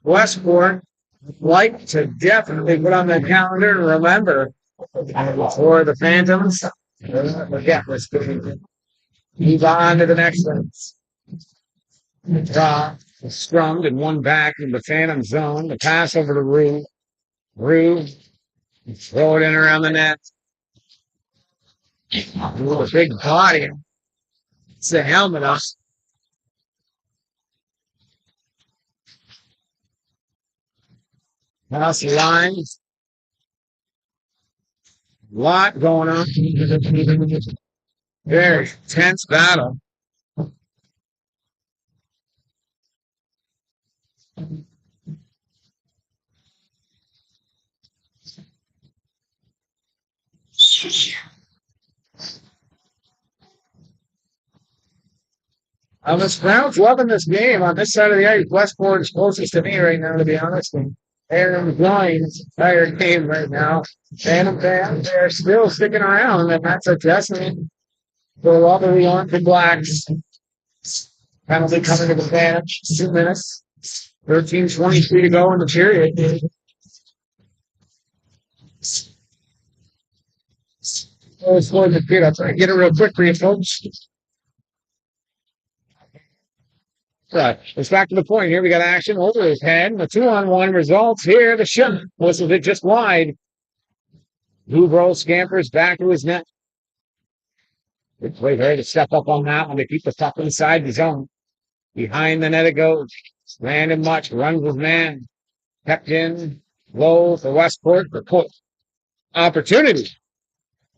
Westport like to definitely put on the calendar and remember for the Phantoms. Forget Westport. Move on to the next one. Strummed and one back in the phantom zone. The pass over to Rue. Rue. Throw it in around the net. Ooh, a big body. It's the helmet up. Pass the line. Lot going on. Very tense battle. The Browns loving this game. On this side of the ice, Westport is closest to me right now, to be honest. And they're enjoying this entire game right now. Phantom fans, they're still sticking around, and that's a testament for a lot of the orange and blacks. Penalty coming to the bench. 2 minutes. 13:23 to go in the period. Let's go in the period. I'll try to get it real quick for you folks. Right. It's back to the point here. We got action over his head. The 2-on-1 results here. The shot was a bit just wide. Lubro scampers back to his net. Good play there to step up on that one to keep the puck inside the zone. Behind the net it goes. Landon Much runs with man. Kept in low for Westport. The put opportunity.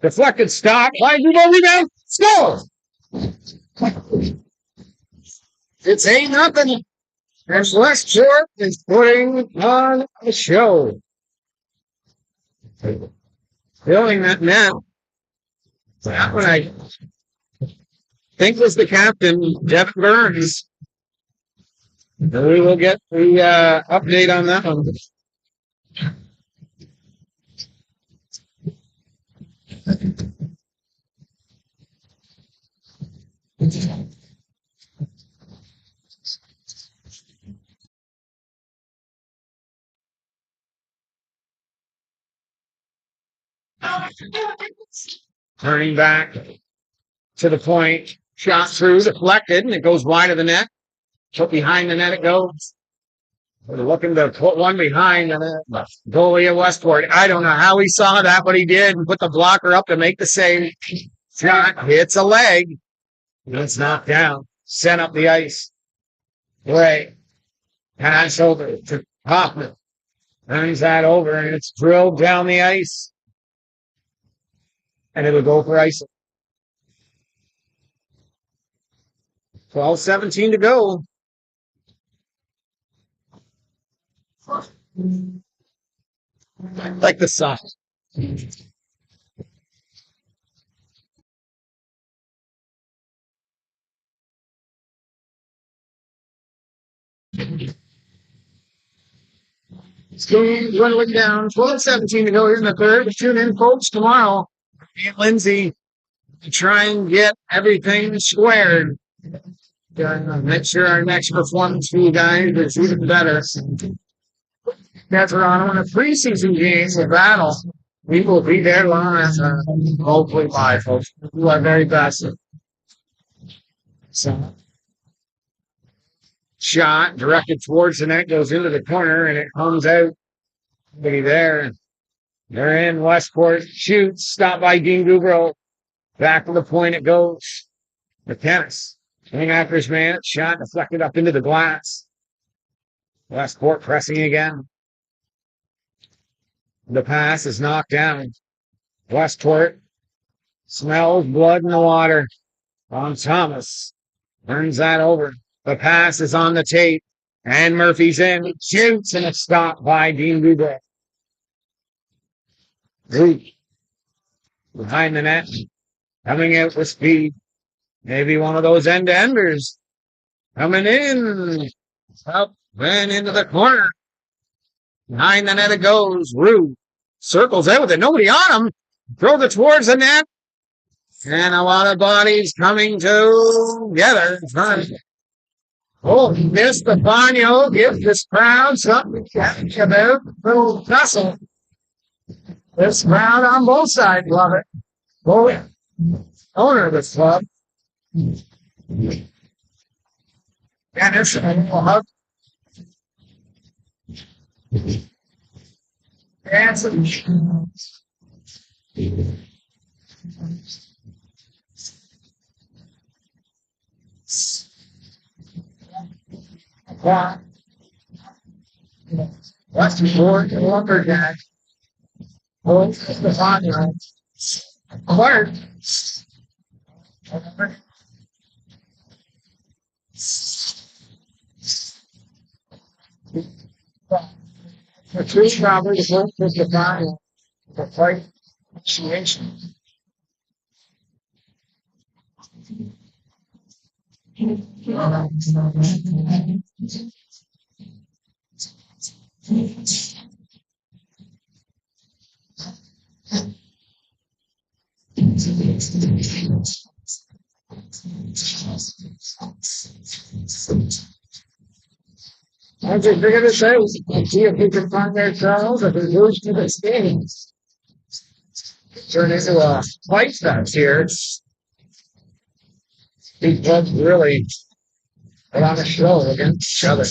Deflected stop. Wide rebound. Score! It's 8-0. And Westport is putting on a show. Filling that net. That one I think was the captain, Jeff Burns. And we will get the update on that one. Turning back to the point, shot through, deflected, and it goes wide of the net. Put behind the net it goes. We're looking to put one behind the net. Goalie of Westport. I don't know how he saw that, but he did, and put the blocker up to make the save. Shot hits a leg. And it's knocked down. Sent up the ice. Right. Pass over to Hoffman. Turns that over, and it's drilled down the ice. And it'll go for icing. 12:17 to go. Like the sock. Game running down. 12:17 to go here in the third. Tune in, folks, tomorrow. Me and Lindsay to try and get everything squared. Make sure our next performance for you guys is even better. That's on a preseason game, a battle. We will be there live, hopefully live, folks. We do our very best. So, shot directed towards the net, goes into the corner, and it comes out. Be there. They're in. Westport shoots. Stopped by Dean Dubrow. Back to the point it goes. McKennis. Swing after his man. Shot deflected up into the glass. Westport pressing again. The pass is knocked down. Westport smells blood in the water. On Thomas. Turns that over. The pass is on the tape. And Murphy's in. He shoots, and it's stopped by Dean Dubrow. Behind the net. Coming out with speed. Maybe one of those end-to-enders. Coming in. Up and into the corner. Behind the net it goes. Rue circles out with it. Nobody on him. Throws it towards the net. And a lot of bodies coming together. Oh, Stefano gives this crowd something to catch about. Little tussle. This crowd on both sides love it. Both owner of this club. And it's a little hug Hanson. Westport Lumberjacks. Holds the Frontenac. Clark. The three probably work with the body for fight initiation. As they figure this out, and see if they can find themselves if they lose to this game. Turn into a fight fest here. These clubs really put on a show against each other.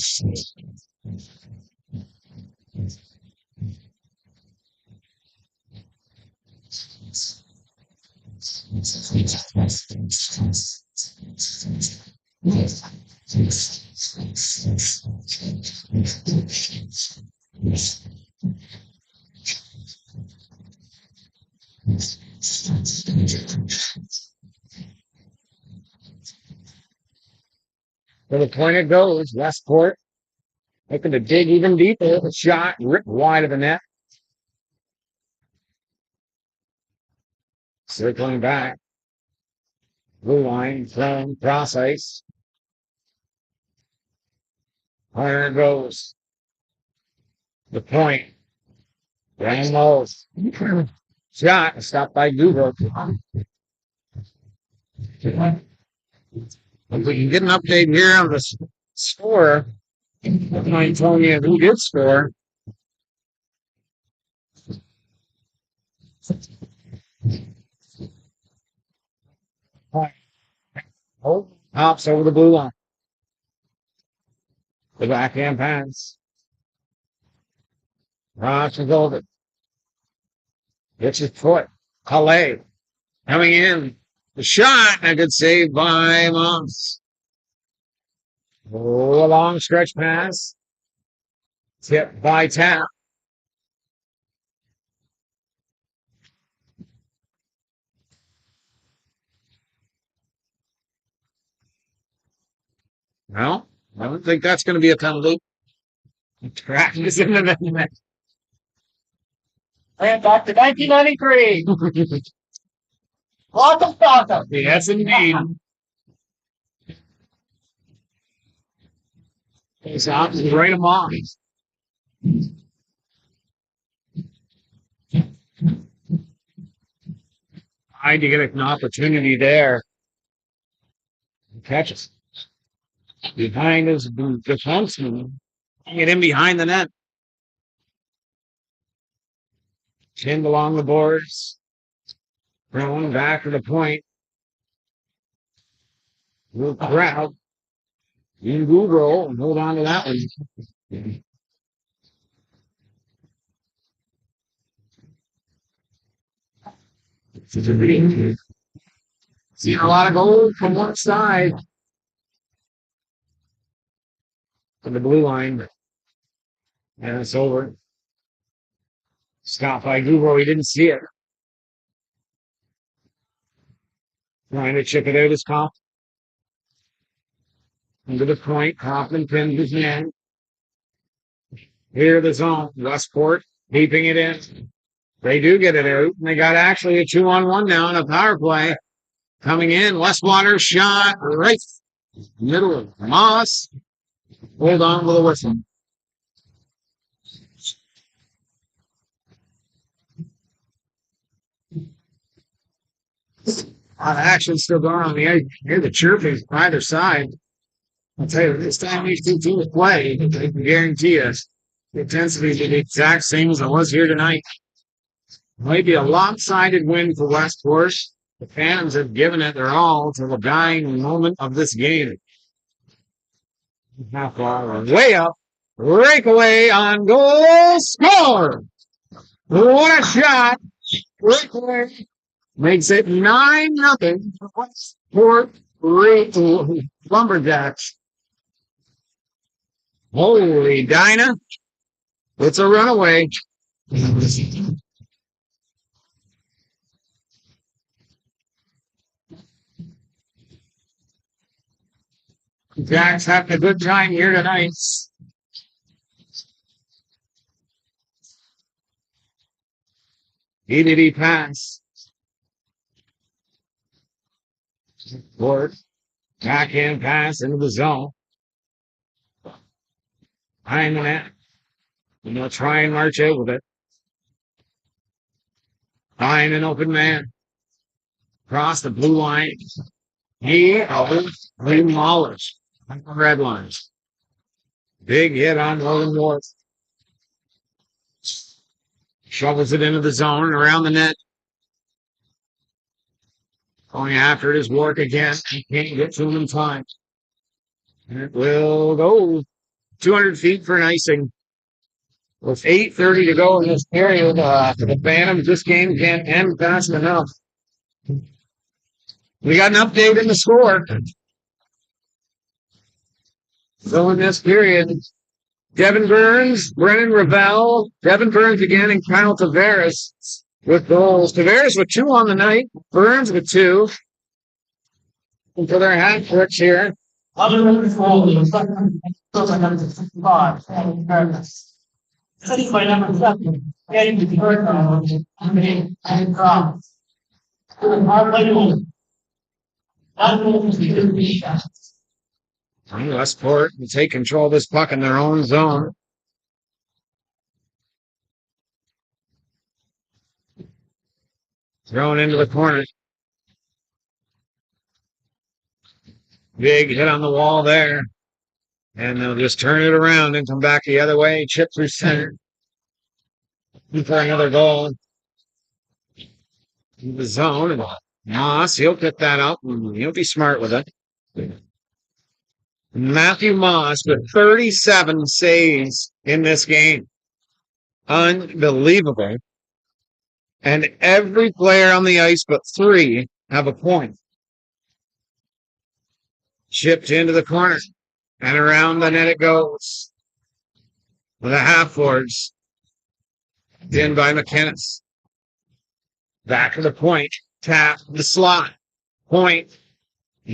For the point it goes, Westport looking to dig even deeper. The shot ripped wide of the net. Circling back. Blue line, thrown, cross ice. There it goes. The point. Rang low. Shot stopped by Google. If we can get an update here on the score, I'm not telling you who did score. Oh, hops over the blue line. The backhand pass. Ross is over. Gets his foot. Calais coming in. The shot, a good save by Moss. Oh, a long stretch pass. Tipped by Tap. Well, I don't think that's going to be a penalty. Track is in the net. And back to 1993. Welcome. Yes, indeed. He's out to right him off. Tried to get an opportunity there. Catches. Behind his defenseman. Get in behind the net. Pinned along the boards. Thrown back to the point. Little crowd. You can roll and hold on to that one. Seeing a lot of gold from one side. From the blue line. And it's over. Stopped by Google. He didn't see it. Trying to chip it out his comp. Into the point. Hoffman pinned his man. Here the zone. Westport keeping it in. They do get it out. And they got actually a 2-on-1 now in a power play. Coming in. Westwater shot right middle of Moss. Hold on with a whistle. A lot of action still going on the edge. Hear the chirping from either side. I'll tell you, this time these two teams play, I can guarantee us the intensity will be the exact same as it was here tonight. Might be a lopsided win for Westport. The fans have given it their all to the dying moment of this game. Half ball way up. Breakaway on goal. Score! What a shot! Breakaway makes it 9-0. Westport Lumberjacks. Holy Dinah. It's a runaway. Jacks having a good time here tonight. EDD pass. Forward. Backhand pass into the zone. Behind the net. And they'll try and march out with it. Find an open man. Across the blue line. He demolished on the red lines. Big hit on Northern North. Shovels it into the zone and around the net. Going after his work again. He can't get to him in time. And it will go 200 feet for an icing. With 8:30 to go in this period, the Phantoms, this game can't end fast enough. We got an update in the score. So in this period, Devin Burns, Brennan Ravel, Devin Burns again, and Kyle Tavares with goals. Tavares with 2 on the night, Burns with 2. And for their hat tricks here. Westport will take control of this puck in their own zone. Thrown into the corner. Big hit on the wall there. And they'll just turn it around and come back the other way. Chip through center. For another goal. In the zone. And Moss, he'll pick that up. And he'll be smart with it. Matthew Moss with 37 saves in this game. Unbelievable. And every player on the ice but 3 have a point. Chipped into the corner. And around the net it goes. With a half-forwards. In by McKinnis. Back to the point. Tap the slot. Point.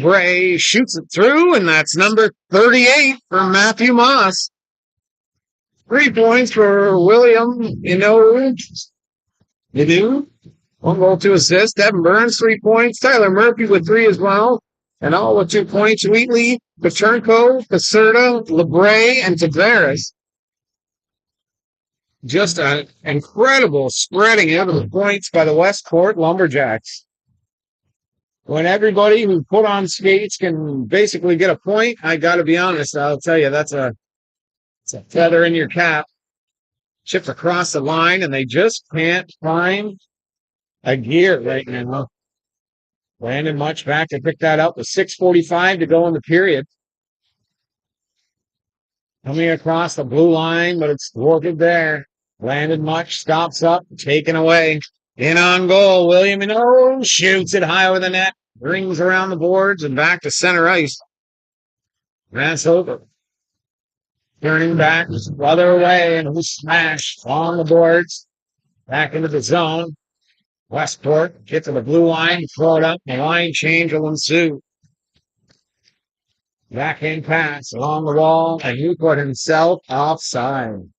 Bray shoots it through, and that's number 38 for Matthew Moss. 3 points for William Inoue. 1 goal, 2 assists. Devin Burns, 3 points. Tyler Murphy with 3 as well. And all with 2 points. Wheatley, Peternko, Caserta, LeBray, and Tavares. Just an incredible spreading out of the points by the Westport Lumberjacks. When everybody who put on skates can basically get a point, I got to be honest, I'll tell you, it's a feather in your cap. Chipped across the line, and they just can't find a gear right now. Landon Much back to pick that up with 6:45 to go in the period. Coming across the blue line, but it's thwarted there. Landon Much stops up, taken away. In on goal, William Inoue shoots it high over the net, rings around the boards, and back to center ice. That's over. Turning back the other way, and who's smashed on the boards. Back into the zone. Westport get to the blue line, throw it up, the line change will ensue. Backhand pass along the wall, and he put himself offside.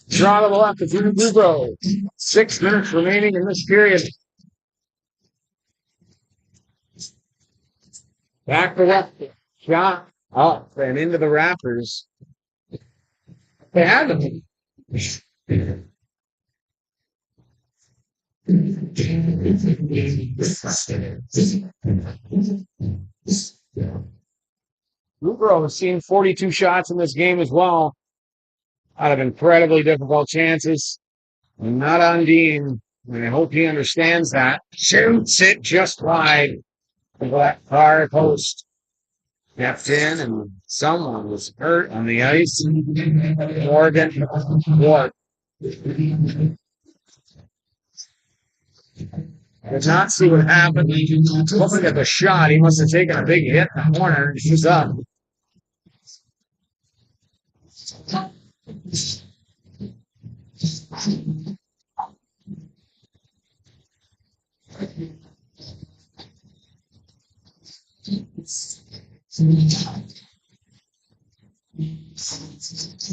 Draw to the left of Hugo. 6 minutes remaining in this period. Back to left. Shot up and into the wrappers. They had them. Lucro has seen 42 shots in this game as well, out of incredibly difficult chances. Not on Dean, and I hope he understands that. Shoots it just wide of that far post. Kept in, and someone was hurt on the ice. Morgan Ward. Did not see what happened. Looking at the shot, he must have taken a big hit in the corner, and he's up.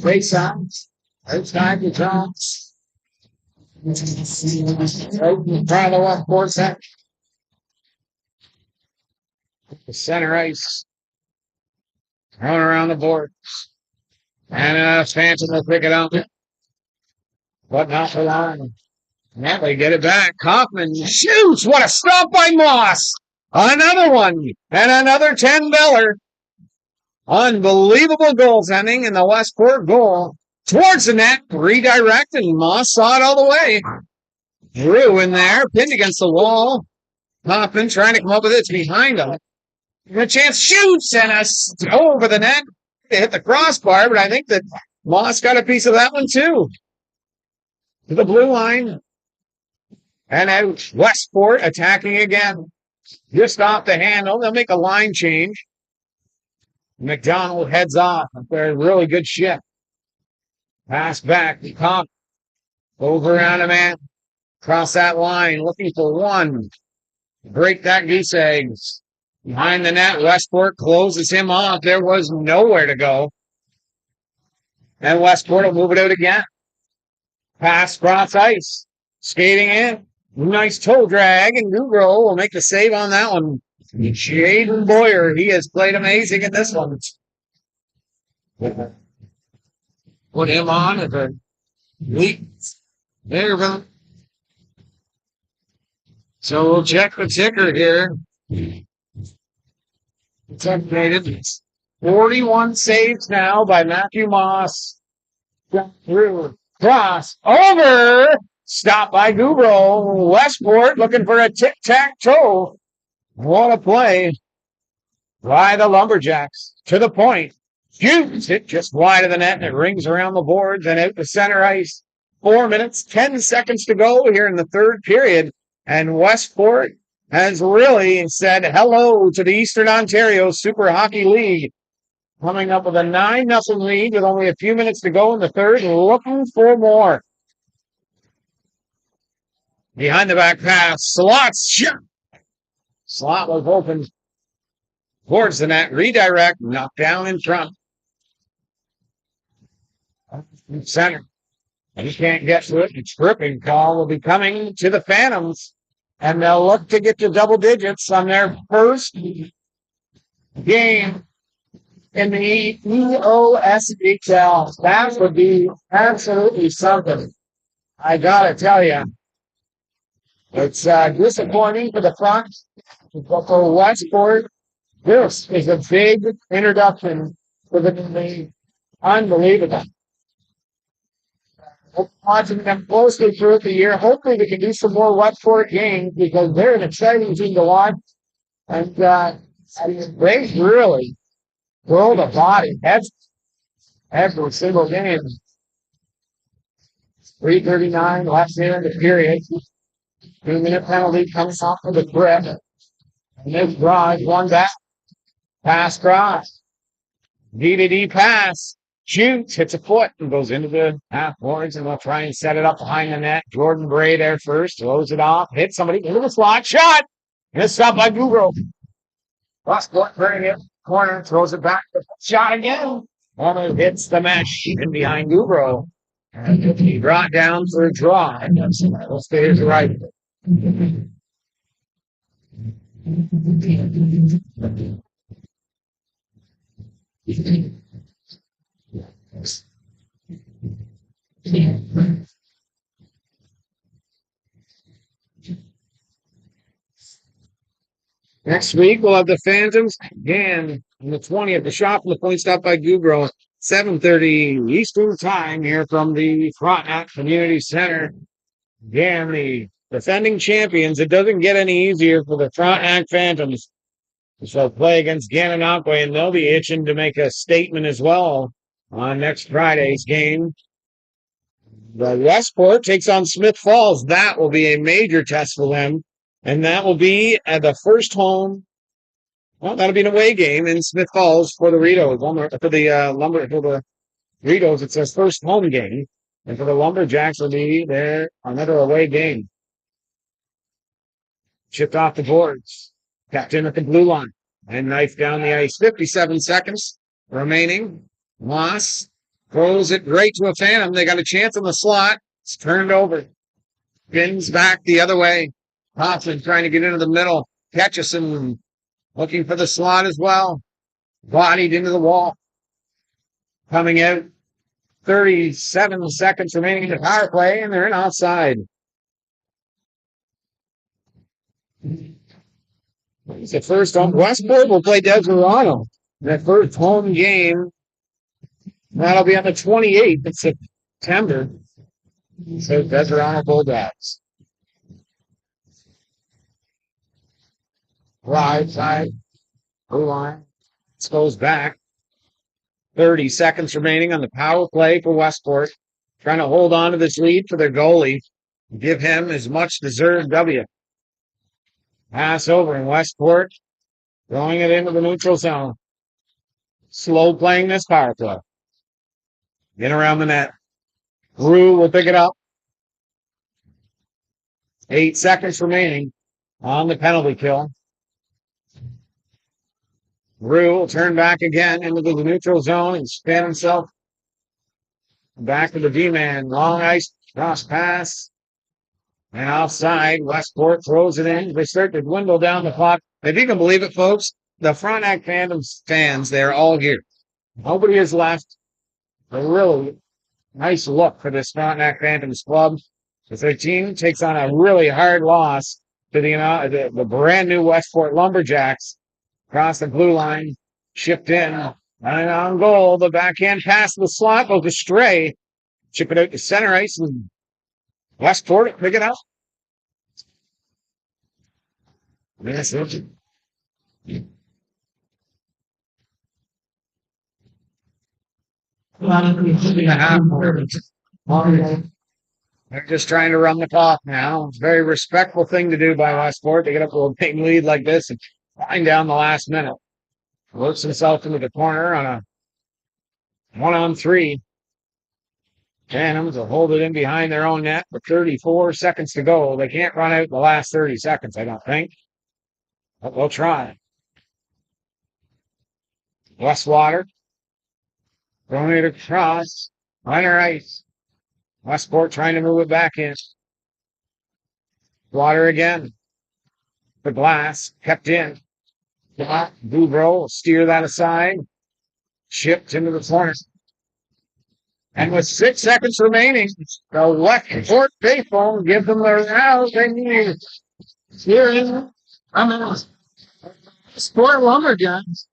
Face on. Outside the top. Right in front of the left foreset. The center ice. Thrown around the board. And Stanton will pick it up. But not for long. Yeah, they get it back. Kaufman shoots. What a stop by Moss. Another one. And another $10. Unbelievable goaltending in the Westport goal. Towards the net. Redirect, and Moss saw it all the way. Drew in there. Pinned against the wall. Kaufman trying to come up with it. It's behind him. A chance, shoots, and over the net. They hit the crossbar, but I think that Moss got a piece of that one too. To the blue line. And out. Westport attacking again. Just off the handle. They'll make a line change. McDonald heads off. They're really good shift. Pass back. Comp. Over on a man. Cross that line. Looking for one. Break that goose eggs. Behind the net, Westport closes him off. There was nowhere to go. And Westport will move it out again. Pass cross ice. Skating in. Nice toe drag, and Nugro will make the save on that one. Jaden Boyer, he has played amazing in this one. Put him on as a leak. There, so we'll check the ticker here. It's updated. 41 saves now by Matthew Moss. Through. Cross. Over. Stopped by Gubro. Westport looking for a tic-tac-toe. What a play by the Lumberjacks. To the point. Shoots it just wide of the net, and it rings around the boards and out to center ice. 4 minutes, 10 seconds to go here in the third period. And Westport has really said hello to the Eastern Ontario Super Hockey League. Coming up with a 9-0 lead with only a few minutes to go in the third, looking for more. Behind the back pass, Slot's shot. Slot was open towards the net, redirect, knocked down in front. Center. And he can't get to it. The tripping call will be coming to the Phantoms. And they'll look to get to double digits on their first game in the EOSHL. That would be absolutely something. I gotta tell you. It's disappointing for the front. But for Westport, this is a big introduction for the league. Unbelievable. Watching them closely throughout the year. Hopefully we can do some more Westport games because they're an exciting team to watch. And they really throw the body every single game. 3:39 left there in the period. 2-minute penalty comes off of the grip. And this draw is one back. Pass cross. D-to-D pass. Shoots, hits a foot, and goes into the half boards, and they'll try and set it up behind the net. Jordan Bray there first, throws it off, hits somebody into the slot, shot! And it's stopped by Gubro. Westport bringing it, corner, throws it back, shot again. And it hits the mesh in behind Gubro. And he brought down for a draw. And we'll stay to the right. Next week, we'll have the Phantoms again on the 20th. The shop and the point stop by Gubro, 7:30 Eastern Time here from the Frontenac Community Center. Again, the defending champions. It doesn't get any easier for the Frontenac Phantoms. They'll play against Gananoque, and they'll be itching to make a statement as well on next Friday's game. The Westport takes on Smith Falls. That will be a major test for them. And that will be at the first home. Well, that'll be an away game in Smith Falls for the Ritos. For the Ritos, it's their first home game. And for the Lumberjacks, it'll be another away game. Chipped off the boards. Tapped in at the blue line. And knife down the ice. 57 seconds remaining. Moss throws it right to a Phantom. They got a chance on the slot. It's turned over. Spins back the other way. Hoffman trying to get into the middle. Ketchison looking for the slot as well. Bodied into the wall. Coming out. 37 seconds remaining in the power play, and they're in offside. It's the first home. Westport will play Desirado. That first home game. That'll be on the 28th of September. So Desirado Bulldogs. Right side. Blue line. This goes back. 30 seconds remaining on the power play for Westport. Trying to hold on to this lead for their goalie. Give him his much deserved W. Pass over in Westport. Throwing it into the neutral zone. Slow playing this power play. In around the net. Rue will pick it up. 8 seconds remaining on the penalty kill. Rue will turn back again into the neutral zone and spin himself back to the D-man. Long ice, cross pass, and offside. Westport throws it in. They start to dwindle down the clock. If you can believe it, folks, the Frontenac Phantoms fans, they're all here. Nobody is left. A really nice look for this Frontenac Phantoms club. As their team takes on a really hard loss to the brand new Westport Lumberjacks. Across the blue line, shipped in, and on goal. The backhand pass to the slot goes astray. Chip it out to center ice, and Westport pick it up. Yes, it. They're just trying to run the clock now. It's a very respectful thing to do by Westport. They get up to a big lead like this and flying down the last minute. Works himself into the corner on a 1-on-3. Phantoms will hold it in behind their own net with 34 seconds to go. They can't run out the last 30 seconds, I don't think. But they'll try. Westwater. Throwing it across. Minor ice. Westport trying to move it back in. Water again. The glass kept in. Dubrow will steer that aside. Chipped into the corner. And with 6 seconds remaining, the Westport faithful give them the round they need. Here is Westport Lumberjacks.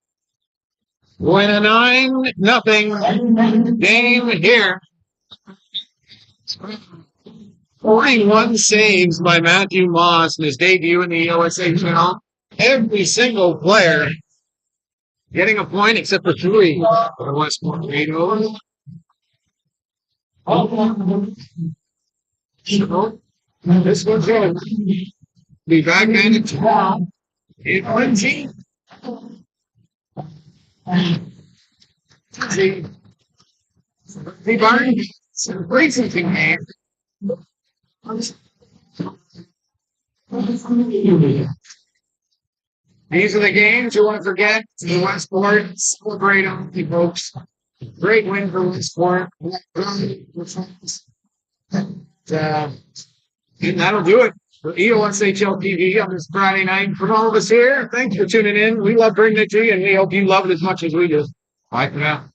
Win a 9-0 game here. 41 saves by Matthew Moss in his debut in the EOSHL. Every single player getting a point except for 3 for the Westport Ritos. This one's going to be backhanded tomorrow in 20. The Barnes racing team game. These are the games you won't forget. The Westport, celebrate them, you folks. Great win for Westport. And that'll do it for EOSHL TV on this Friday night. From all of us here, thanks for tuning in. We love bringing it to you, and we hope you love it as much as we do. Bye for now.